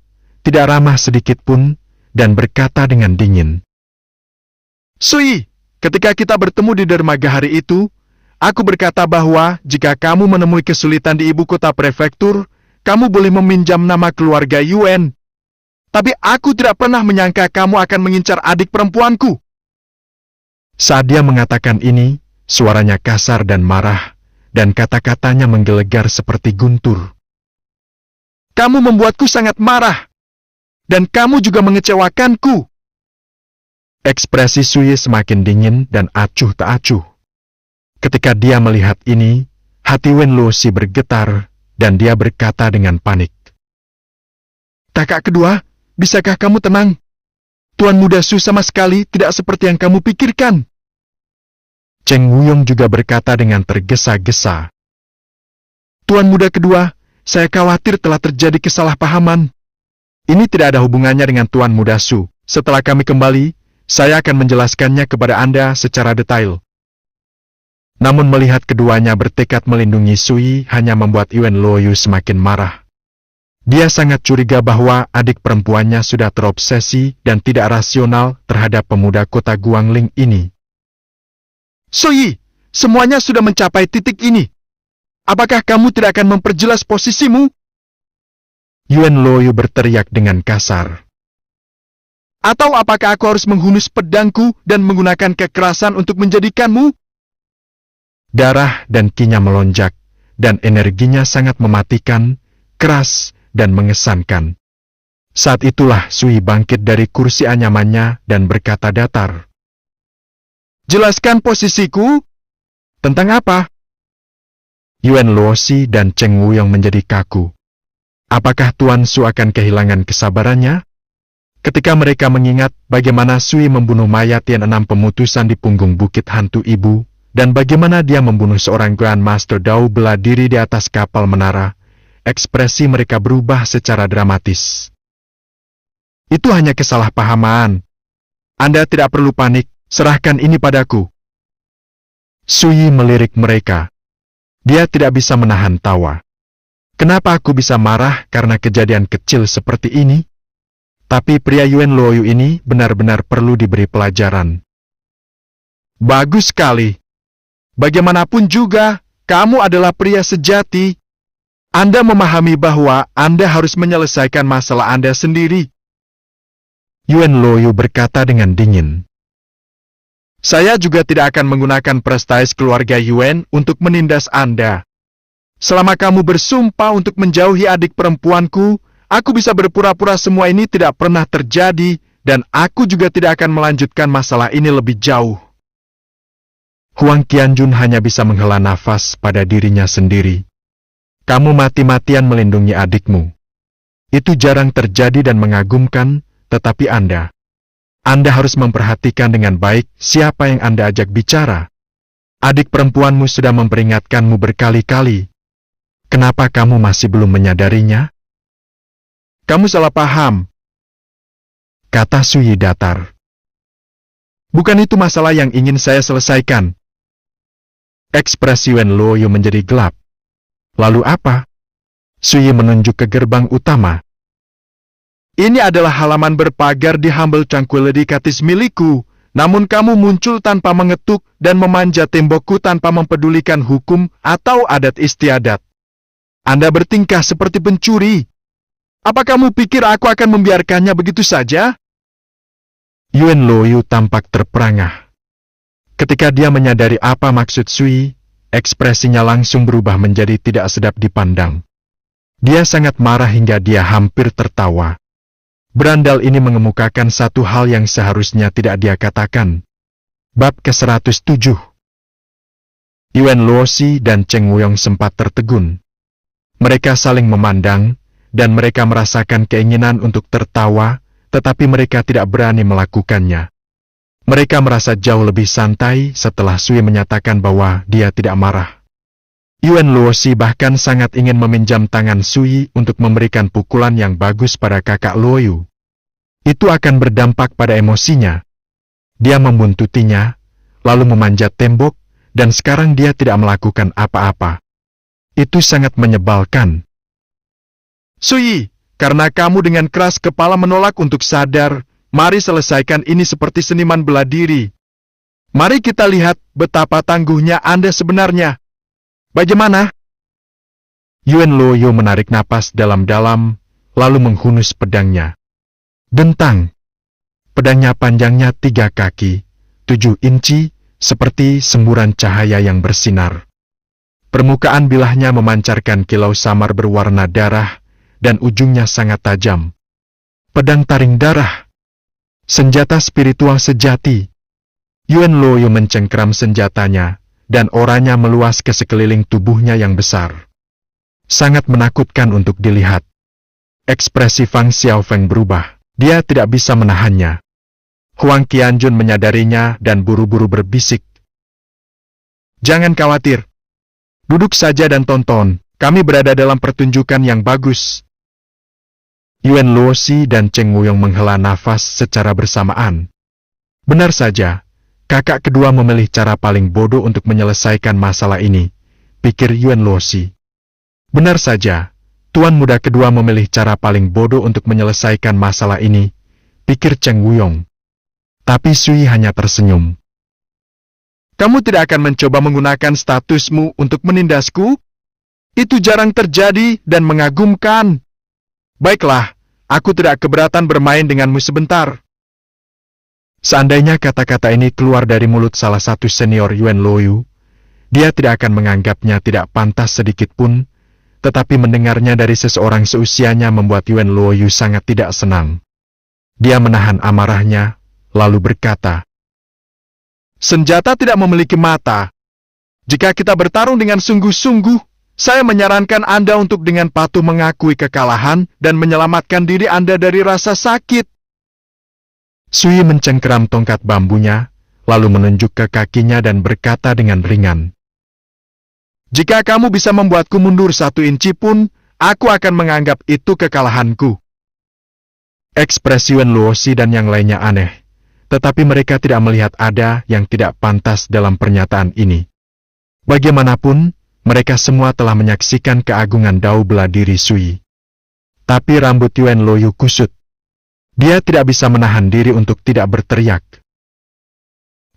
tidak ramah sedikit pun, dan berkata dengan dingin, "Sui, ketika kita bertemu di dermaga hari itu, aku berkata bahwa jika kamu menemui kesulitan di ibu kota prefektur, kamu boleh meminjam nama keluarga Yuan. Tapi aku tidak pernah menyangka kamu akan mengincar adik perempuanku." Saat dia mengatakan ini, suaranya kasar dan marah, dan kata-katanya menggelegar seperti guntur. "Kamu membuatku sangat marah, dan kamu juga mengecewakanku." Ekspresi Sui semakin dingin dan acuh tak acuh. Ketika dia melihat ini, hati Wen Luosi bergetar, dan dia berkata dengan panik, "Kakak kedua, bisakah kamu tenang? Tuan Muda Su sama sekali tidak seperti yang kamu pikirkan." Cheng Wuyong juga berkata dengan tergesa-gesa, "Tuan Muda kedua, saya khawatir telah terjadi kesalahpahaman. Ini tidak ada hubungannya dengan Tuan Muda Su. Setelah kami kembali, saya akan menjelaskannya kepada Anda secara detail." Namun melihat keduanya bertekad melindungi Sui hanya membuat Yuan Luoyu semakin marah. Dia sangat curiga bahwa adik perempuannya sudah terobsesi dan tidak rasional terhadap pemuda kota Guangling ini. "Sui, semuanya sudah mencapai titik ini. Apakah kamu tidak akan memperjelas posisimu?" Yuan Luoyu berteriak dengan kasar. Atau apakah aku harus menghunus pedangku dan menggunakan kekerasan untuk menjadikanmu? Darah dan kinya melonjak, dan energinya sangat mematikan, keras, dan mengesankan. Saat itulah Sui bangkit dari kursi anyamannya dan berkata datar. Jelaskan posisiku. Tentang apa? Yuan Luosi dan Cheng Wuyong menjadi kaku. Apakah Tuan Su akan kehilangan kesabarannya? Ketika mereka mengingat bagaimana Sui membunuh mayat Tian 6 pemutusan di punggung Bukit Hantu Ibu, dan bagaimana dia membunuh seorang Grand Master Dao bela diri di atas kapal menara, ekspresi mereka berubah secara dramatis. Itu hanya kesalahpahaman. Anda tidak perlu panik, serahkan ini padaku. Sui melirik mereka. Dia tidak bisa menahan tawa. Kenapa aku bisa marah karena kejadian kecil seperti ini? Tapi pria Yuan Luoyu ini benar-benar perlu diberi pelajaran. Bagus sekali. Bagaimanapun juga, kamu adalah pria sejati. Anda memahami bahwa Anda harus menyelesaikan masalah Anda sendiri. Yuan Luoyu berkata dengan dingin. Saya juga tidak akan menggunakan prestis keluarga Yuan untuk menindas Anda. Selama kamu bersumpah untuk menjauhi adik perempuanku, aku bisa berpura-pura semua ini tidak pernah terjadi, dan aku juga tidak akan melanjutkan masalah ini lebih jauh. Huang Qianjun hanya bisa menghela nafas pada dirinya sendiri. Kamu mati-matian melindungi adikmu. Itu jarang terjadi dan mengagumkan, tetapi Anda harus memperhatikan dengan baik siapa yang Anda ajak bicara. Adik perempuanmu sudah memperingatkanmu berkali-kali. Kenapa kamu masih belum menyadarinya? Kamu salah paham, kata Sui datar. Bukan itu masalah yang ingin saya selesaikan. Ekspresi Yuan Luoyu menjadi gelap. Lalu apa? Sui menunjuk ke gerbang utama. Ini adalah halaman berpagar di Humble Tranquility Cottage milikku, namun kamu muncul tanpa mengetuk dan memanjat tembokku tanpa mempedulikan hukum atau adat istiadat. Anda bertingkah seperti pencuri. Apa kamu pikir aku akan membiarkannya begitu saja? Yuan Luoyu tampak terperangah. Ketika dia menyadari apa maksud Sui, ekspresinya langsung berubah menjadi tidak sedap dipandang. Dia sangat marah hingga dia hampir tertawa. Berandal ini mengemukakan satu hal yang seharusnya tidak dia katakan. Bab ke-107. Yuan Luosi dan Cheng Wuyong sempat tertegun. Mereka saling memandang, dan mereka merasakan keinginan untuk tertawa, tetapi mereka tidak berani melakukannya. Mereka merasa jauh lebih santai setelah Sui menyatakan bahwa dia tidak marah. Yuan Luosi bahkan sangat ingin meminjam tangan Sui untuk memberikan pukulan yang bagus pada kakak Luoyu. Itu akan berdampak pada emosinya. Dia membuntutinya, lalu memanjat tembok, dan sekarang dia tidak melakukan apa-apa. Itu sangat menyebalkan. Sui, karena kamu dengan keras kepala menolak untuk sadar, mari selesaikan ini seperti seniman bela diri. Mari kita lihat betapa tangguhnya Anda sebenarnya. Bagaimana? Yuan Luoyu menarik napas dalam-dalam, lalu menghunus pedangnya. Dentang. Pedangnya panjangnya 3 kaki, 7 inci, seperti semburan cahaya yang bersinar. Permukaan bilahnya memancarkan kilau samar berwarna darah, dan ujungnya sangat tajam. Pedang taring darah. Senjata spiritual sejati. Yuan Luoyu mencengkeram senjatanya, dan oranya meluas ke sekeliling tubuhnya yang besar. Sangat menakutkan untuk dilihat. Ekspresi Fang Xiaofeng berubah. Dia tidak bisa menahannya. Huang Qianjun menyadarinya dan buru-buru berbisik. Jangan khawatir. Duduk saja dan tonton, kami berada dalam pertunjukan yang bagus. Yuan Luosi dan Cheng Wuyong menghela nafas secara bersamaan. Benar saja, kakak kedua memilih cara paling bodoh untuk menyelesaikan masalah ini, pikir Yuan Luosi. Benar saja, tuan muda kedua memilih cara paling bodoh untuk menyelesaikan masalah ini, pikir Cheng Wuyong. Tapi Sui hanya tersenyum. Kamu tidak akan mencoba menggunakan statusmu untuk menindasku? Itu jarang terjadi dan mengagumkan. Baiklah, aku tidak keberatan bermain denganmu sebentar. Seandainya kata-kata ini keluar dari mulut salah satu senior Yuan Luoyu, dia tidak akan menganggapnya tidak pantas sedikit pun, tetapi mendengarnya dari seseorang seusianya membuat Yuan Luoyu sangat tidak senang. Dia menahan amarahnya, lalu berkata, "Senjata tidak memiliki mata. Jika kita bertarung dengan sungguh-sungguh, saya menyarankan Anda untuk dengan patuh mengakui kekalahan dan menyelamatkan diri Anda dari rasa sakit." Sui mencengkeram tongkat bambunya, lalu menunjuk ke kakinya dan berkata dengan ringan, "Jika kamu bisa membuatku mundur 1 inci pun, aku akan menganggap itu kekalahanku." Ekspresi Yuan Luosi dan yang lainnya aneh, tetapi mereka tidak melihat ada yang tidak pantas dalam pernyataan ini. Bagaimanapun, mereka semua telah menyaksikan keagungan dao bela diri Sui. Tapi rambut Yuan Luoyu kusut. Dia tidak bisa menahan diri untuk tidak berteriak.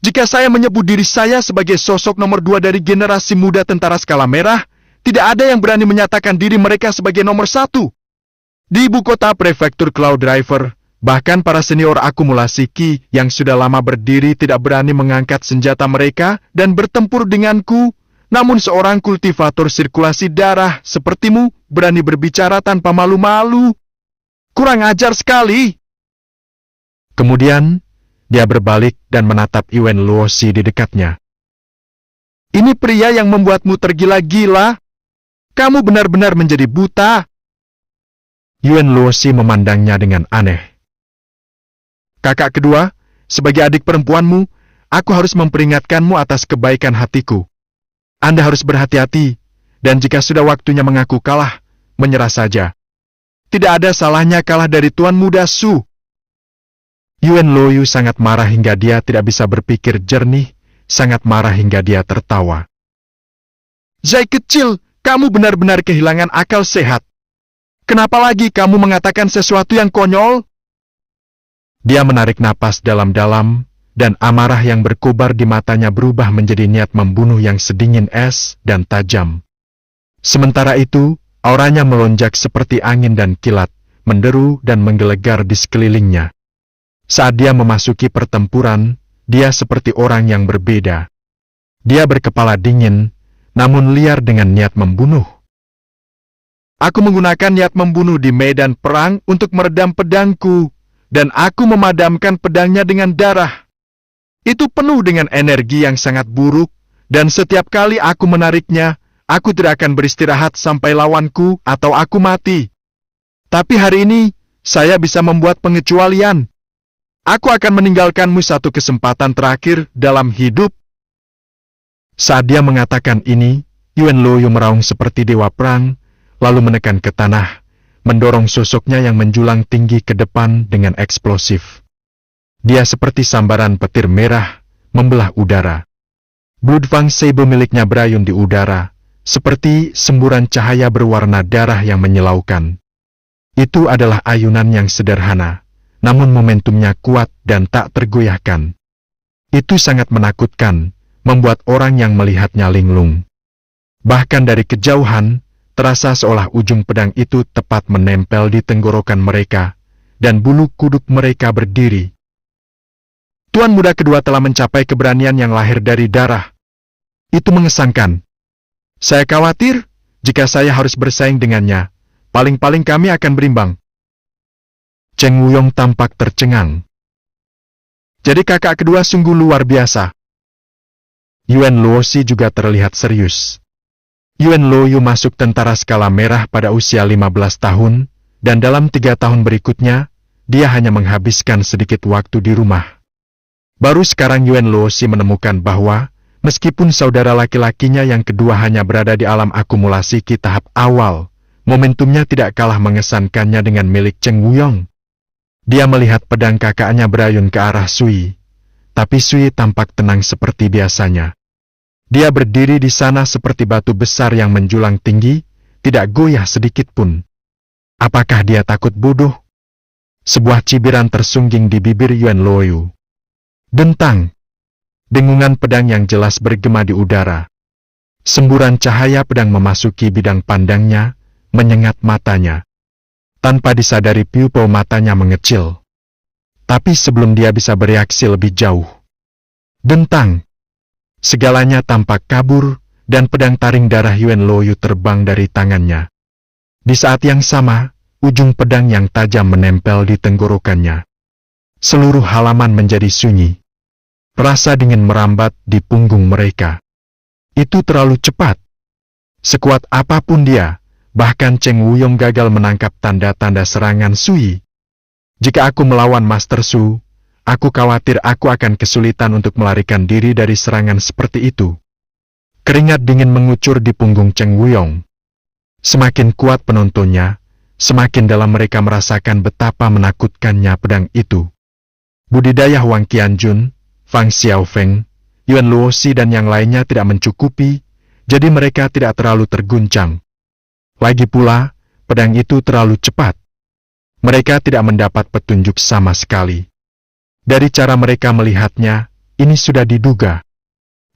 "Jika saya menyebut diri saya sebagai sosok nomor 2 dari generasi muda tentara skala merah, tidak ada yang berani menyatakan diri mereka sebagai nomor 1. Di ibu kota prefektur Cloud Driver, bahkan para senior akumulasi Qi yang sudah lama berdiri tidak berani mengangkat senjata mereka dan bertempur denganku, namun seorang kultivator sirkulasi darah sepertimu berani berbicara tanpa malu-malu. Kurang ajar sekali." Kemudian, dia berbalik dan menatap Yuan Luosi di dekatnya. "Ini pria yang membuatmu tergila-gila. Kamu benar-benar menjadi buta." Yuan Luosi memandangnya dengan aneh. "Kakak kedua, sebagai adik perempuanmu, aku harus memperingatkanmu atas kebaikan hatiku. Anda harus berhati-hati, dan jika sudah waktunya mengaku kalah, menyerah saja. Tidak ada salahnya kalah dari Tuan Muda Su." Yuan Luoyu sangat marah hingga dia tidak bisa berpikir jernih, sangat marah hingga dia tertawa. "Zai kecil, kamu benar-benar kehilangan akal sehat. Kenapa lagi kamu mengatakan sesuatu yang konyol?" Dia menarik napas dalam-dalam, dan amarah yang berkobar di matanya berubah menjadi niat membunuh yang sedingin es dan tajam. Sementara itu, auranya melonjak seperti angin dan kilat, menderu dan menggelegar di sekelilingnya. Saat dia memasuki pertempuran, dia seperti orang yang berbeda. Dia berkepala dingin, namun liar dengan niat membunuh. "Aku menggunakan niat membunuh di medan perang untuk meredam pedangku, dan aku memadamkan pedangnya dengan darah. Itu penuh dengan energi yang sangat buruk, dan setiap kali aku menariknya, aku tidak akan beristirahat sampai lawanku atau aku mati. Tapi hari ini, saya bisa membuat pengecualian. Aku akan meninggalkanmu 1 kesempatan terakhir dalam hidup." Saat dia mengatakan ini, Yuan Luoyu meraung seperti dewa perang, lalu menekan ke tanah, mendorong sosoknya yang menjulang tinggi ke depan dengan eksplosif. Dia seperti sambaran petir merah, membelah udara. Bloodfang saber miliknya berayun di udara, seperti semburan cahaya berwarna darah yang menyilaukan. Itu adalah ayunan yang sederhana, namun momentumnya kuat dan tak tergoyahkan. Itu sangat menakutkan, membuat orang yang melihatnya linglung. Bahkan dari kejauhan, terasa seolah ujung pedang itu tepat menempel di tenggorokan mereka, dan bulu kuduk mereka berdiri. Tuan muda kedua telah mencapai keberanian yang lahir dari darah. Itu mengesankan. Saya khawatir, jika saya harus bersaing dengannya, paling-paling kami akan berimbang." Cheng Wuyong tampak tercengang. "Jadi kakak kedua sungguh luar biasa." Yuan Luosi juga terlihat serius. Yuan Luoyu masuk tentara skala merah pada usia 15 tahun, dan dalam 3 tahun berikutnya, dia hanya menghabiskan sedikit waktu di rumah. Baru sekarang Yuan Luosi menemukan bahwa, meskipun saudara laki-lakinya yang kedua hanya berada di alam akumulasi Qi tahap awal, momentumnya tidak kalah mengesankannya dengan milik Cheng Wuyong. Dia melihat pedang kakaknya berayun ke arah Sui, tapi Sui tampak tenang seperti biasanya. Dia berdiri di sana seperti batu besar yang menjulang tinggi, tidak goyah sedikit pun. Apakah dia takut bodoh? Sebuah cibiran tersungging di bibir Yuan Luoyu. Dentang! Dengungan pedang yang jelas bergema di udara. Semburan cahaya pedang memasuki bidang pandangnya, menyengat matanya. Tanpa disadari pupil matanya mengecil. Tapi sebelum dia bisa bereaksi lebih jauh, dentang! Segalanya tampak kabur, dan pedang taring darah Yuan Luoyu terbang dari tangannya. Di saat yang sama, ujung pedang yang tajam menempel di tenggorokannya. Seluruh halaman menjadi sunyi. Rasa dingin merambat di punggung mereka. Itu terlalu cepat. Sekuat apapun dia, bahkan Cheng Wuyong gagal menangkap tanda-tanda serangan Sui. Jika aku melawan Master Su, aku khawatir aku akan kesulitan untuk melarikan diri dari serangan seperti itu. Keringat dingin mengucur di punggung Cheng Wuyong. Semakin kuat penontonnya, semakin dalam mereka merasakan betapa menakutkannya pedang itu. Budidaya Huang Qianjun, Fang Xiaofeng, Yuan Luoxi dan yang lainnya tidak mencukupi, jadi mereka tidak terlalu terguncang. Lagi pula, pedang itu terlalu cepat. Mereka tidak mendapat petunjuk sama sekali. Dari cara mereka melihatnya, ini sudah diduga.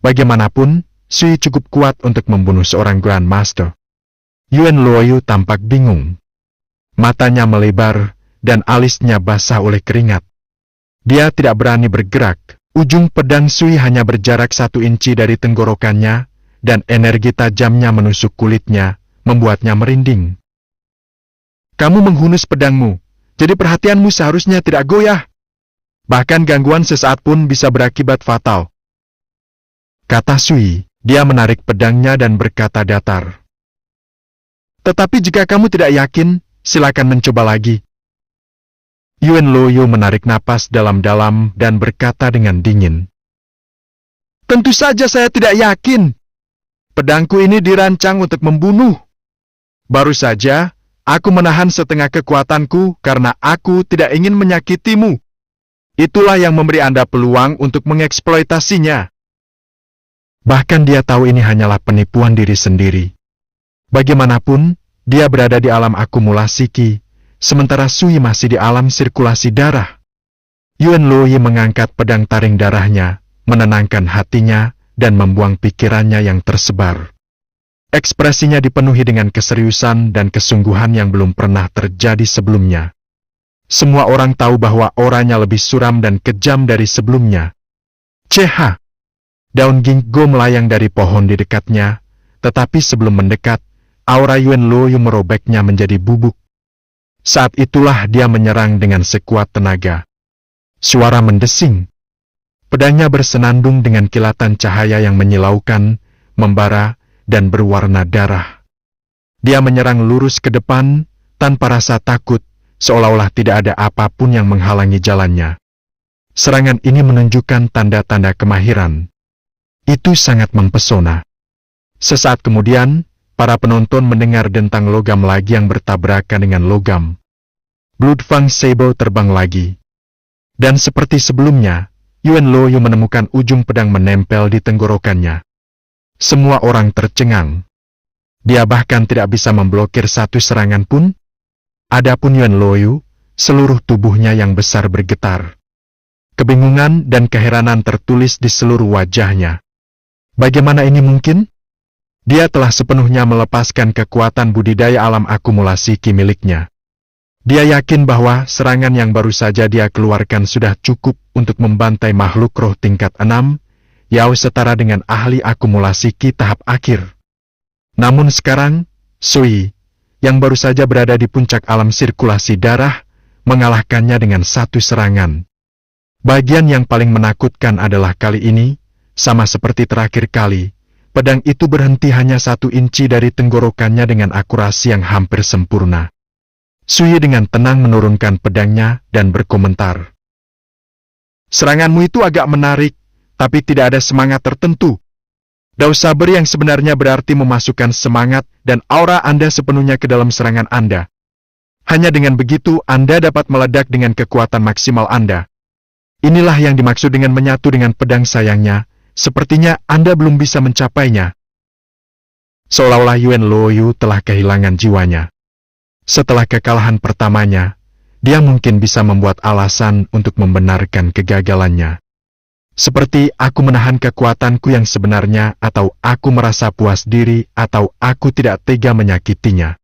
Bagaimanapun, Sui cukup kuat untuk membunuh seorang Grandmaster. Yuan Luoyu tampak bingung. Matanya melebar, dan alisnya basah oleh keringat. Dia tidak berani bergerak. Ujung pedang Sui hanya berjarak 1 inci dari tenggorokannya, dan energi tajamnya menusuk kulitnya, membuatnya merinding. Kamu menghunus pedangmu, jadi perhatianmu seharusnya tidak goyah. Bahkan gangguan sesaat pun bisa berakibat fatal. Kata Sui, dia menarik pedangnya dan berkata datar. Tetapi jika kamu tidak yakin, silakan mencoba lagi. Yuan Luoyu menarik napas dalam-dalam dan berkata dengan dingin. Tentu saja saya tidak yakin. Pedangku ini dirancang untuk membunuh. Baru saja, aku menahan setengah kekuatanku karena aku tidak ingin menyakitimu. Itulah yang memberi Anda peluang untuk mengeksploitasinya. Bahkan dia tahu ini hanyalah penipuan diri sendiri. Bagaimanapun, dia berada di alam akumulasi Qi, sementara Sui masih di alam sirkulasi darah. Yuan Luoyu mengangkat pedang taring darahnya, menenangkan hatinya, dan membuang pikirannya yang tersebar. Ekspresinya dipenuhi dengan keseriusan dan kesungguhan yang belum pernah terjadi sebelumnya. Semua orang tahu bahwa auranya lebih suram dan kejam dari sebelumnya. CH. Daun ginkgo melayang dari pohon di dekatnya, tetapi sebelum mendekat, aura Yuan Luoyu merobeknya menjadi bubuk. Saat itulah dia menyerang dengan sekuat tenaga. Suara mendesing. Pedangnya bersenandung dengan kilatan cahaya yang menyilaukan, membara, dan berwarna darah. Dia menyerang lurus ke depan, tanpa rasa takut, seolah-olah tidak ada apapun yang menghalangi jalannya. Serangan ini menunjukkan tanda-tanda kemahiran. Itu sangat mempesona. Sesaat kemudian, para penonton mendengar dentang logam lagi yang bertabrakan dengan logam. Bloodfang Saber terbang lagi. Dan seperti sebelumnya, Yuan Luoyu menemukan ujung pedang menempel di tenggorokannya. Semua orang tercengang. Dia bahkan tidak bisa memblokir satu serangan pun. Adapun Yuan Luoyu, seluruh tubuhnya yang besar bergetar. Kebingungan dan keheranan tertulis di seluruh wajahnya. Bagaimana ini mungkin? Dia telah sepenuhnya melepaskan kekuatan budidaya alam akumulasi Qi miliknya. Dia yakin bahwa serangan yang baru saja dia keluarkan sudah cukup untuk membantai makhluk roh tingkat 6, Yao setara dengan ahli akumulasi Qi tahap akhir. Namun sekarang, Sui, yang baru saja berada di puncak alam sirkulasi darah, mengalahkannya dengan satu serangan. Bagian yang paling menakutkan adalah kali ini, sama seperti terakhir kali, pedang itu berhenti hanya 1 inci dari tenggorokannya dengan akurasi yang hampir sempurna. Sui dengan tenang menurunkan pedangnya dan berkomentar. Seranganmu itu agak menarik, tapi tidak ada semangat tertentu. Dao Saber yang sebenarnya berarti memasukkan semangat dan aura Anda sepenuhnya ke dalam serangan Anda. Hanya dengan begitu Anda dapat meledak dengan kekuatan maksimal Anda. Inilah yang dimaksud dengan menyatu dengan pedang sayangnya, sepertinya Anda belum bisa mencapainya. Seolah-olah Yuan Luoyu telah kehilangan jiwanya. Setelah kekalahan pertamanya, dia mungkin bisa membuat alasan untuk membenarkan kegagalannya. Seperti aku menahan kekuatanku yang sebenarnya, atau aku merasa puas diri, atau aku tidak tega menyakitinya.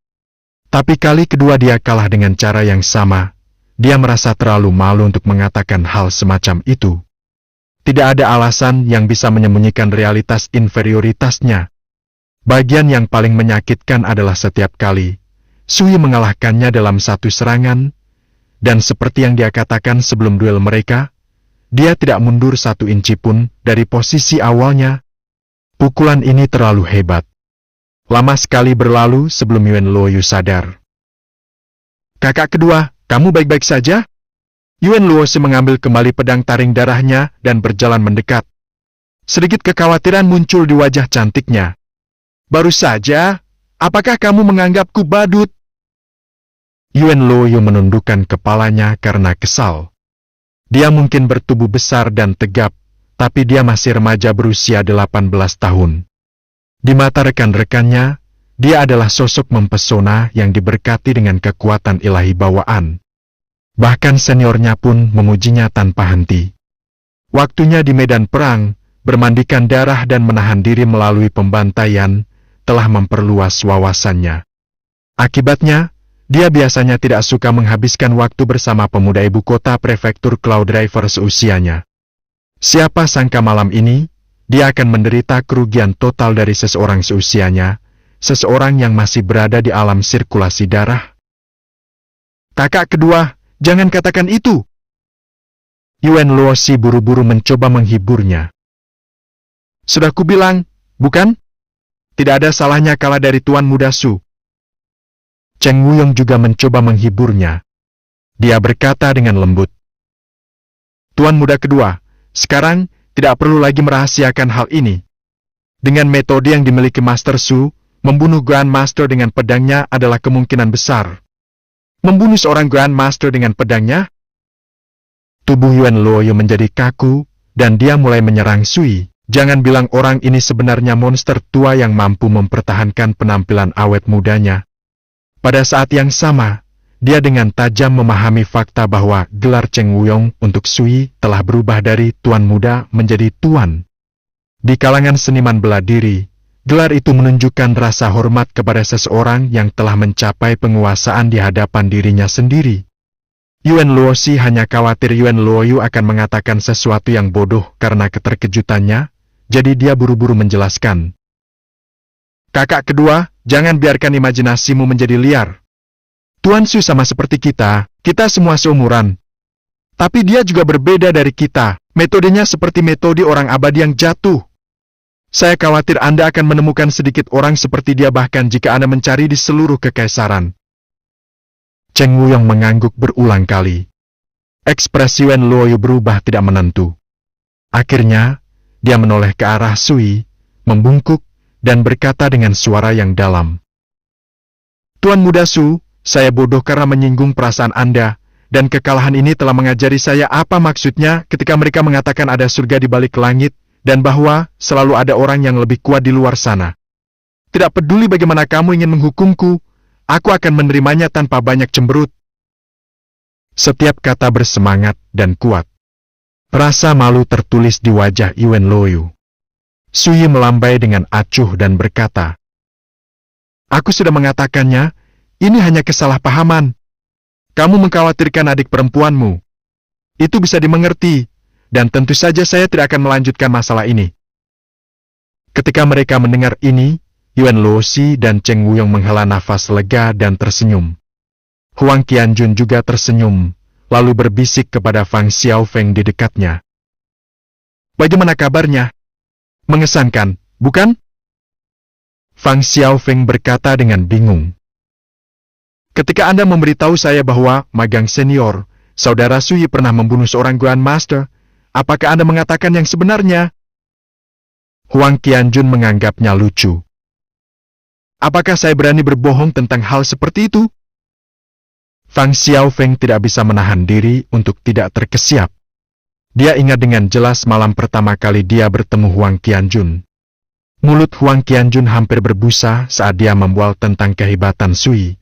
Tapi kali kedua dia kalah dengan cara yang sama. Dia merasa terlalu malu untuk mengatakan hal semacam itu. Tidak ada alasan yang bisa menyembunyikan realitas inferioritasnya. Bagian yang paling menyakitkan adalah setiap kali Sui mengalahkannya dalam satu serangan, dan seperti yang dia katakan sebelum duel mereka, dia tidak mundur 1 inci pun dari posisi awalnya. Pukulan ini terlalu hebat. Lama sekali berlalu sebelum Yuan Luoyu sadar. "Kakak kedua, kamu baik-baik saja?" Yuan Luosi mengambil kembali pedang taring darahnya dan berjalan mendekat. Sedikit kekhawatiran muncul di wajah cantiknya. "Baru saja, apakah kamu menganggapku badut?" Yuan Luoyu menundukkan kepalanya karena kesal. Dia mungkin bertubuh besar dan tegap, tapi dia masih remaja berusia 18 tahun. Di mata rekan-rekannya, dia adalah sosok mempesona yang diberkati dengan kekuatan ilahi bawaan. Bahkan seniornya pun memujinya tanpa henti. Waktunya di medan perang, bermandikan darah dan menahan diri melalui pembantaian, telah memperluas wawasannya. Akibatnya, dia biasanya tidak suka menghabiskan waktu bersama pemuda ibu kota prefektur Cloud Driver seusianya. Siapa sangka malam ini, dia akan menderita kerugian total dari seseorang seusianya, seseorang yang masih berada di alam sirkulasi darah. "Kakak kedua, jangan katakan itu!" Yuan Luosi buru-buru mencoba menghiburnya. "Sudah kubilang, bukan? Tidak ada salahnya kalah dari Tuan Muda Su." Cheng Wuyong juga mencoba menghiburnya. Dia berkata dengan lembut, "Tuan Muda kedua, sekarang tidak perlu lagi merahasiakan hal ini. Dengan metode yang dimiliki Master Su, membunuh Grand Master dengan pedangnya adalah kemungkinan besar." "Membunuh seorang Grand Master dengan pedangnya?" Tubuh Yuan Luoyu menjadi kaku, dan dia mulai menyerang Sui. Jangan bilang orang ini sebenarnya monster tua yang mampu mempertahankan penampilan awet mudanya. Pada saat yang sama, dia dengan tajam memahami fakta bahwa gelar Cheng Wuyong untuk Sui telah berubah dari Tuan Muda menjadi Tuan. Di kalangan seniman bela diri, gelar itu menunjukkan rasa hormat kepada seseorang yang telah mencapai penguasaan di hadapan dirinya sendiri. Yuan Luosi hanya khawatir Yuan Luoyu akan mengatakan sesuatu yang bodoh karena keterkejutannya, jadi dia buru-buru menjelaskan. "Kakak kedua, jangan biarkan imajinasimu menjadi liar. Tuan Su sama seperti kita semua seumuran. Tapi dia juga berbeda dari kita, metodenya seperti metode orang abadi yang jatuh. Saya khawatir Anda akan menemukan sedikit orang seperti dia bahkan jika Anda mencari di seluruh kekaisaran." Cheng Wuyong mengangguk berulang kali. Ekspresi Yuan Luoyu berubah tidak menentu. Akhirnya, dia menoleh ke arah Sui, membungkuk, dan berkata dengan suara yang dalam. "Tuan Muda Su, saya bodoh karena menyinggung perasaan Anda, dan kekalahan ini telah mengajari saya apa maksudnya ketika mereka mengatakan ada surga di balik langit, dan bahwa selalu ada orang yang lebih kuat di luar sana. Tidak peduli bagaimana kamu ingin menghukumku, aku akan menerimanya tanpa banyak cemberut." Setiap kata bersemangat dan kuat. Rasa malu tertulis di wajah Yuan Luoyu. Sui melambai dengan acuh dan berkata, "Aku sudah mengatakannya, ini hanya kesalahpahaman. Kamu mengkhawatirkan adik perempuanmu. Itu bisa dimengerti, dan tentu saja saya tidak akan melanjutkan masalah ini." Ketika mereka mendengar ini, Yuan Luosi dan Cheng Wuyong menghela nafas lega dan tersenyum. Huang Qianjun juga tersenyum, lalu berbisik kepada Fang Xiaofeng di dekatnya. "Bagaimana kabarnya? Mengesankan, bukan?" Fang Xiaofeng berkata dengan bingung. "Ketika Anda memberitahu saya bahwa magang senior, saudara Sui pernah membunuh seorang Grand Master, apakah Anda mengatakan yang sebenarnya?" Huang Qianjun menganggapnya lucu. "Apakah saya berani berbohong tentang hal seperti itu?" Fang Xiaofeng tidak bisa menahan diri untuk tidak terkesiap. Dia ingat dengan jelas malam pertama kali dia bertemu Huang Qianjun. Mulut Huang Qianjun hampir berbusa saat dia membual tentang kehebatan Sui.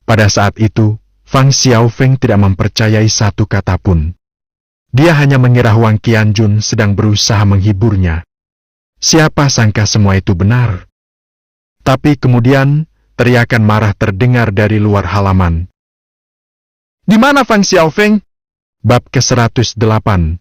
Pada saat itu, Fang Xiaofeng tidak mempercayai satu kata pun. Dia hanya mengira Huang Qianjun sedang berusaha menghiburnya. Siapa sangka semua itu benar. Tapi kemudian, teriakan marah terdengar dari luar halaman. Di mana Fang Xiaofeng? Bab ke-108.